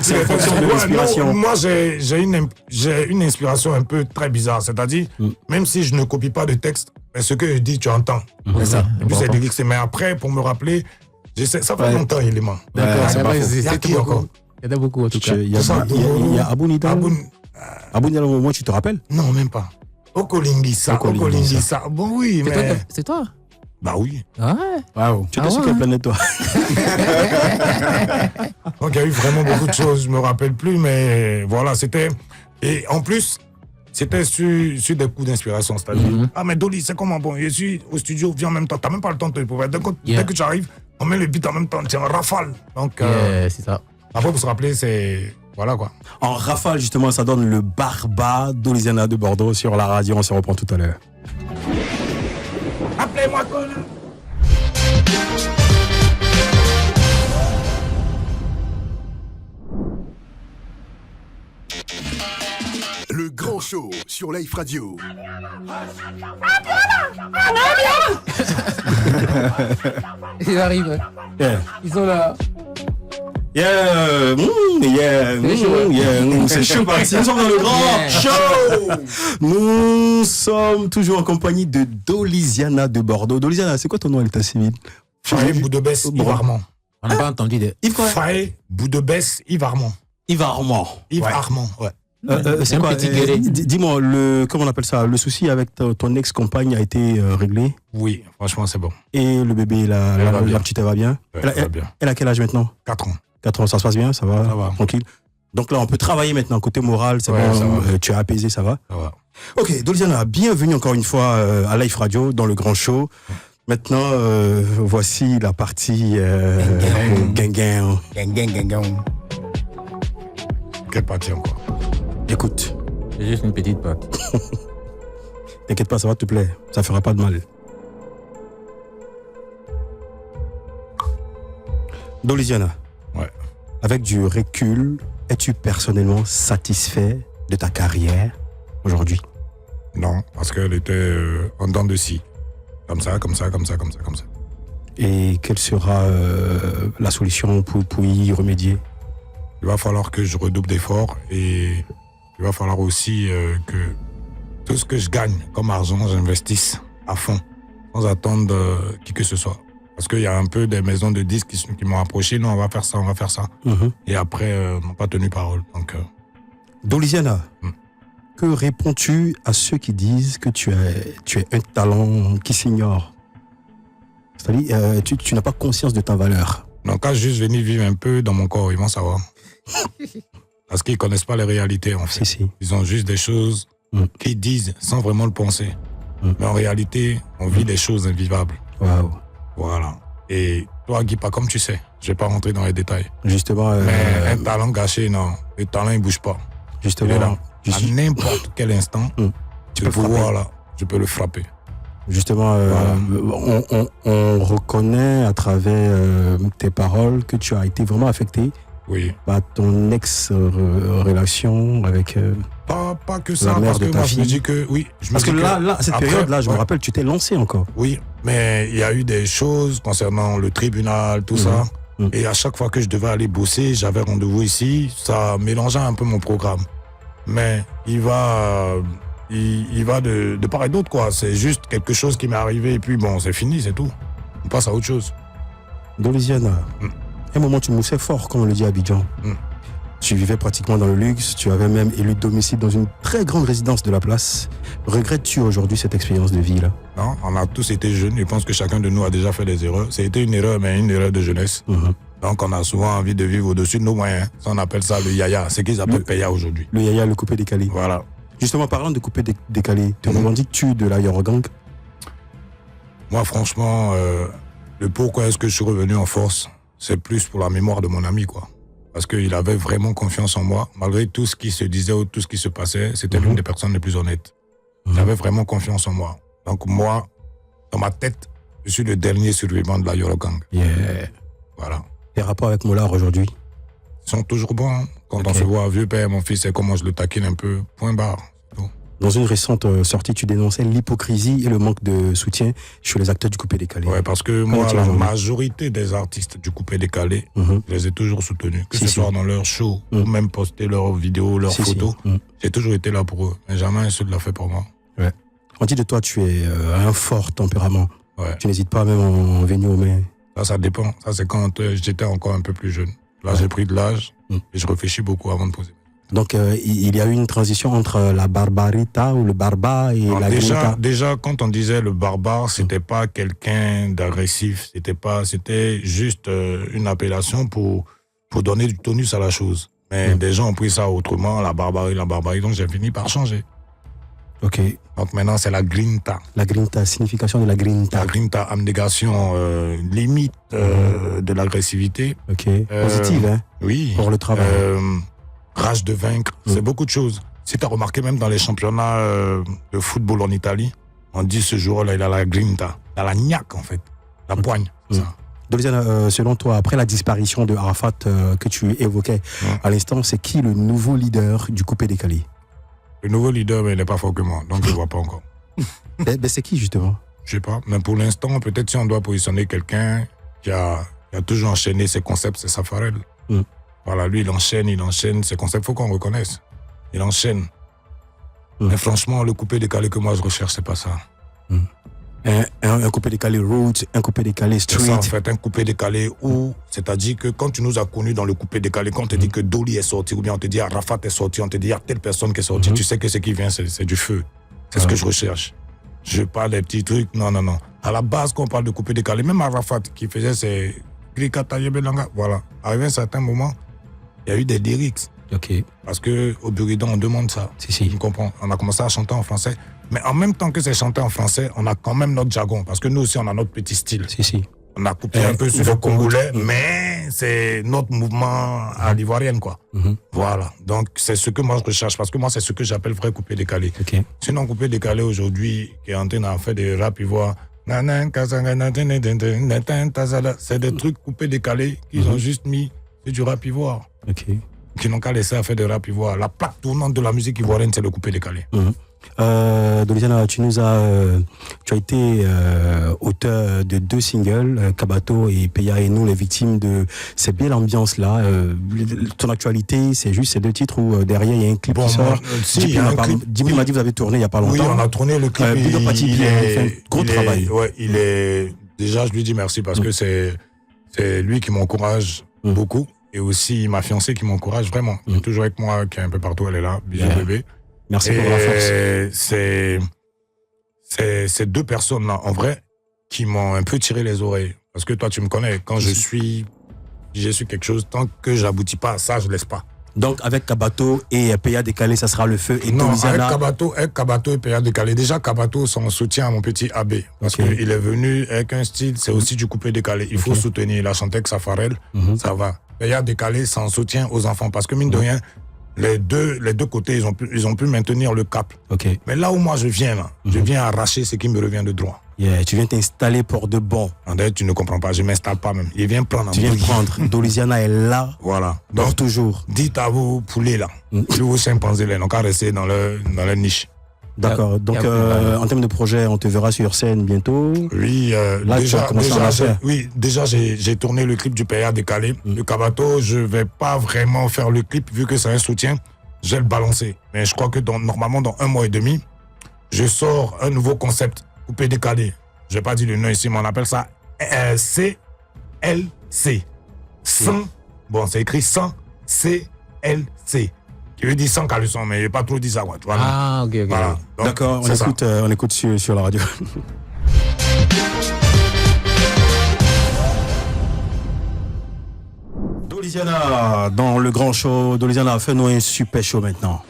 C'est en fonction de l'inspiration. Moi, j'ai une inspiration un peu très bizarre. C'est-à-dire, même si je ne copie pas de texte, mais ce que je dis, tu entends. C'est ça. Et puis, c'est lyrique. Mais après, pour me rappeler, ça fait longtemps, élément. D'accord, c'est pas qui encore? Il y en a beaucoup, en tout cas. Il y a Abou Nidal. Abou Nidal, au moins, tu te rappelles? Non, même pas. Okolingisa. Bon, oui, mais. C'est toi? Bah oui. Ah ouais. Waouh. Tu étais sur quelle planète, toi? Donc, il y a eu vraiment beaucoup de choses, je me rappelle plus, mais voilà, c'était. Et en plus, c'était sur des coups d'inspiration. C'est-à-dire, ah, mais Dolly, c'est comment? Bon, je suis au studio, viens en même temps. T'as même pas le temps de te prouver. Dès que tu arrives, on met le beat en même temps, c'est un rafale. Donc, c'est ça. Après, pour se rappeler, c'est. Voilà quoi. En rafale, justement, ça donne le Barba d'Oliziana de Bordeaux sur la radio. On se reprend tout à l'heure. Appelez-moi Conan. Le grand show sur Life Radio. Ils arrivent. Yeah. Ils sont là. C'est chaud, parti. Nous sommes dans le grand show. Nous sommes toujours en compagnie de Doliziana de Bordeaux. Doliziana, c'est quoi ton nom à l'état civil? Faye Boudebès, Yves Armand. On n'a pas entendu de. Yves quoi? Faye Boudebès, Yves Armand. Yves Armand. Yves Armand, ouais. C'est quoi? Dis-moi, comment on appelle ça? Le souci avec ton ex-compagne a été réglé? Oui, franchement, c'est bon. Et le bébé, la petite, elle va bien? Elle va bien. Elle a quel âge maintenant? 4 ans. 4 ans, ça se passe bien? Ça va? Tranquille. Donc là, on peut travailler maintenant. Côté moral, c'est bon. Tu as apaisé, ça va? Ça va. Ok, Doliziana, bienvenue encore une fois à Life Radio, dans le grand show. Maintenant, voici la partie Gengen. Quelle partie encore? Écoute. C'est juste une petite partie. T'inquiète pas, ça va te plaire. Ça fera pas de mal. Doliziana. Ouais. Avec du recul, es-tu personnellement satisfait de ta carrière aujourd'hui? Non, parce qu'elle était en dents de scie. Comme ça. Et quelle sera la solution pour y remédier? Il va falloir que je redouble d'efforts et il va falloir aussi que tout ce que je gagne comme argent, j'investisse à fond, sans attendre qui que ce soit. Parce qu'il y a un peu des maisons de disques qui m'ont approché, non, on va faire ça. Et après, n'ont pas tenu parole. Donc, Doliziana, que réponds-tu à ceux qui disent que tu es un talent qui s'ignore? C'est-à-dire, tu n'as pas conscience de ta valeur. Non, quand juste venir vivre un peu dans mon corps, ils vont savoir. Parce qu'ils ne connaissent pas les réalités, en fait. Si. Ils ont juste des choses qu'ils disent sans vraiment le penser. Mais en réalité, on vit des choses invivables. Waouh. Voilà. Et toi, Guy, pas comme tu sais, je ne vais pas rentrer dans les détails. Justement. Mais un talent gâché, non. Le talent, il ne bouge pas. Justement. Là, à n'importe quel instant, tu peux voir là, je peux le frapper. Justement, on reconnaît à travers tes paroles que tu as été vraiment affecté par ton ex-relation avec pas que ça, la mère parce de que ta moi fille. je me dis que oui. Parce que là, cette période-là, je me rappelle, tu t'es lancé encore. Oui, mais il y a eu des choses concernant le tribunal, tout ça. Et à chaque fois que je devais aller bosser, j'avais rendez-vous ici, ça mélangeait un peu mon programme. Mais il va de part et d'autre, quoi. C'est juste quelque chose qui m'est arrivé et puis bon, c'est fini, c'est tout. On passe à autre chose. Doliziana, à un moment, tu moussais fort, comme on le dit à Abidjan. Tu vivais pratiquement dans le luxe, tu avais même élu domicile dans une très grande résidence de la place. Regrettes-tu aujourd'hui cette expérience de vie-là? Non, on a tous été jeunes. Je pense que chacun de nous a déjà fait des erreurs. C'était une erreur, mais une erreur de jeunesse. Donc, on a souvent envie de vivre au-dessus de nos moyens. Ça, on appelle ça le yaya. C'est qu'ils appellent Paya aujourd'hui. Le yaya, le coupé décalé. Voilà. Justement, parlant de coupé décalé, te revendiques-tu de la Yorogang? Moi, franchement, le pourquoi est-ce que je suis revenu en force, c'est plus pour la mémoire de mon ami, quoi. parce qu'il avait vraiment confiance en moi. Malgré tout ce qui se disait ou tout ce qui se passait, c'était l'une des personnes les plus honnêtes. Il avait vraiment confiance en moi. Donc moi, dans ma tête, je suis le dernier survivant de la Yolo Gang. Voilà. Tes rapports avec Mollard aujourd'hui? Ils sont toujours bons. Hein. Quand on se voit, vieux père, mon fils, et comment je le taquine un peu, point barre. Dans une récente sortie, tu dénonçais l'hypocrisie et le manque de soutien chez les acteurs du coupé-décalé. Ouais, parce que moi, la majorité des artistes du coupé-décalé, je les ai toujours soutenus. Que ce soit dans leurs shows, ou même poster leurs vidéos, leurs photos. J'ai toujours été là pour eux. Mais jamais un seul l'a fait pour moi. Ouais. On dit de toi, tu es un fort tempérament. Ouais. Tu n'hésites pas même en venir aux mains. Ça dépend. Ça, c'est quand j'étais encore un peu plus jeune. Là, j'ai pris de l'âge et je réfléchis beaucoup avant de poser. Donc, il y a eu une transition entre la barbarita ou le barbare et la grinta. Déjà, quand on disait le barbare, c'était pas quelqu'un d'agressif. C'était juste une appellation pour donner du tonus à la chose. Mais des gens ont pris ça autrement, la barbarie. Donc, j'ai fini par changer. Ok. Donc, maintenant, c'est la grinta. La grinta, signification de la grinta. La grinta, abnégation, limite de l'agressivité. Ok. Positive, hein? Oui. Pour le travail. Rage de vaincre, c'est beaucoup de choses. Si tu as remarqué, même dans les championnats de football en Italie, on dit ce jour-là, il a la grinta, il a la niaque en fait, la poigne. Doliziana, selon toi, après la disparition de Arafat que tu évoquais à l'instant, c'est qui le nouveau leader du coupé-décalé? Le nouveau leader, mais il n'est pas fort que moi, donc je ne vois pas encore. C'est qui justement? Je sais pas, mais pour l'instant, peut-être si on doit positionner quelqu'un qui a toujours enchaîné ses concepts, c'est Safarel. Voilà, lui, il enchaîne ses concepts. Il faut qu'on reconnaisse. Il enchaîne. Mais franchement, le coupé-décalé que moi je recherche, c'est pas ça. Un coupé-décalé roots, un coupé-décalé street. C'est ça, en fait, un coupé-décalé où, c'est-à-dire que quand tu nous as connus dans le coupé-décalé, quand on te dit que Dolly est sorti, ou bien on te dit Arafat est sorti, on te dit il y a telle personne qui est sortie, tu sais que ce qui vient, c'est du feu. C'est ce que je recherche. Je parle des petits trucs, non. À la base, quand on parle de coupé-décalé, même Arafat qui faisait ses Grikatayebelanga, voilà. Arrivé à un certain moment, il y a eu des lyrics. Parce qu'au Buridan, on demande ça. Tu comprends? On a commencé à chanter en français. Mais en même temps que c'est chanté en français, on a quand même notre jargon. Parce que nous aussi, on a notre petit style. On a coupé un peu sur le congolais, mais c'est notre mouvement à l'ivoirienne, quoi. Voilà. Donc, c'est ce que moi, je recherche. Parce que moi, c'est ce que j'appelle vrai coupé-décalé. Sinon, coupé-décalé aujourd'hui, qui est en train d'en faire des rap ivoires, c'est des trucs coupés-décalés qu'ils ont juste mis. C'est du rap ivoire. Qui n'ont qu'à laisser à faire des rap ivoire. La plaque tournante de la musique ivoirienne, c'est le coupé-décalé. Doliziana, tu as été auteur de 2 singles, Kabato et Peya et nous, les victimes de. C'est bien l'ambiance là. Ton actualité, c'est juste ces 2 titres où derrière il y a un clip qui sort. Djibril m'a dit que vous avez tourné il n'y a pas longtemps. Oui, on a tourné le clip. Il fait un gros travail. Ouais, il est. Déjà, je lui dis merci parce que c'est lui qui m'encourage beaucoup. Et aussi ma fiancée qui m'encourage vraiment. Elle est toujours avec moi, qui est un peu partout, elle est là. Bisous bébé. Merci pour la force. C'est ces 2 personnes-là, en vrai, qui m'ont un peu tiré les oreilles. Parce que toi, tu me connais, quand je suis quelque chose, tant que j'aboutis pas à ça, je laisse pas. Donc, avec Kabato et Peya Décalé, ça sera le feu. Et non, avec Kabato et Peya Décalé. Déjà, Kabato, c'est en soutien à mon petit AB. Parce qu'il est venu avec un style, c'est aussi du coupé-décalé. Il faut soutenir. Il a chanté avec Safarel, ça va. Peya Décalé, c'est en soutien aux enfants. Parce que mine de rien, les deux côtés, ils ont pu maintenir le cap. Mais là où moi je viens, je viens arracher ce qui me revient de droit. Tu viens t'installer pour de bon. Tu ne comprends pas, je ne m'installe pas même. Il vient prendre. Tu viens prendre. Doliziana est là. Voilà. Donc toujours. Dites à vos poulets là. Vous chimpanzés là, donc à rester dans leur niche. D'accord. Donc, en termes de projet, on te verra sur scène bientôt. Oui, là, déjà, j'ai tourné le clip du Peya Décalé. Le Kabato, je vais pas vraiment faire le clip vu que c'est un soutien. Je vais le balancer. Mais je crois que normalement, dans 1 mois et demi, je sors un nouveau concept, coupé décalé. Je vais pas dire le nom ici, mais on appelle ça CLC. Bon, c'est écrit 100 CLC. Qui veut dire sans caleçon, mais il n'a pas trop dit ça. Quoi, tu vois, ok. Voilà. D'accord, on écoute sur la radio. Doliziana, dans le grand show, Doliziana, fais-nous un super show maintenant.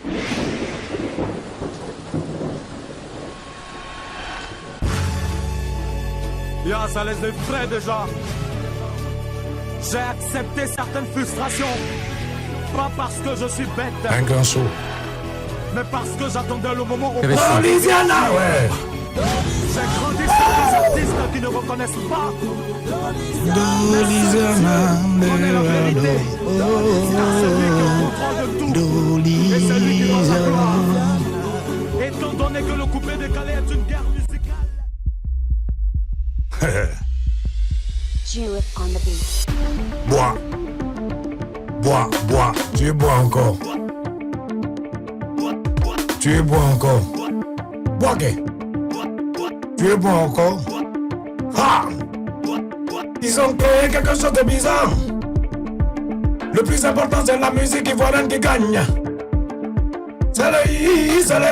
Ça laisse des frais déjà. J'ai accepté certaines frustrations. pas parce que je suis bête. Un grand show. Mais parce que j'attendais le moment où... Louisiana, ouais. J'ai grandi sur des artistes qui ne reconnaissent pas. Louisiana, connaît la vérité. Car c'est lui qui est au contrôle de tout. Et c'est lui qui donne la gloire. Étant donné que le coupé décalé est une guerre musicale. Bois. Bois, bois. Tu bois encore. Tu bois encore. Bois que? Tu bois encore. Ah! Ils ont créé quelque chose de bizarre. Le plus important c'est la musique ivoirienne qui gagne. C'est le i, c'est le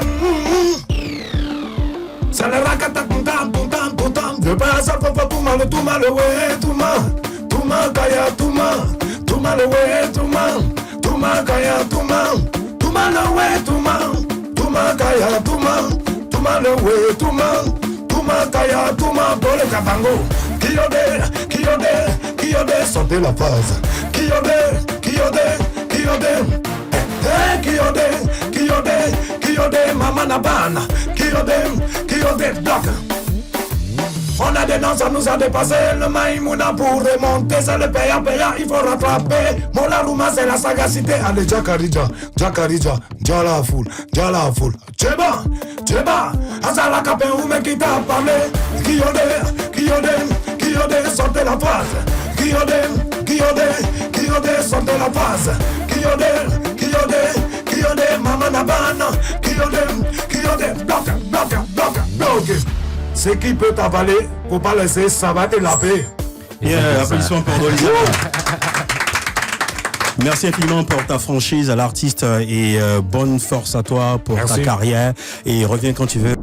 c'est le rakata puntam puntam puntam. De basa papa tout mal ouais tout mal kaya tout mal ouais tout mal kaya tout mal ouais tout mal kaya tout mal ouais tout mal kaya tout mal pour le kabango. Kyode, sortez la phase. Kyode, Mama Nabana. Kyode, Doc. On a des danses, ça nous a dépassé. Le Maïmouna pour remonter, c'est le payant, il faut rattraper. Mola Rouma, c'est la sagacité. Allez, Jakarija, Jala foule. Tcheba, Azala Kapé, où me qui t'a parlé. Kyode, sortez la phase. Kyode, sortez la phase. Kyode, Mama Nabana. Kyode, bloque. Ce qui peut t'avaler, faut pas laisser, ça va te laver. Applaudissements pour Dolizia. Merci infiniment pour ta franchise à l'artiste et bonne force à toi pour ta carrière. Et reviens quand tu veux.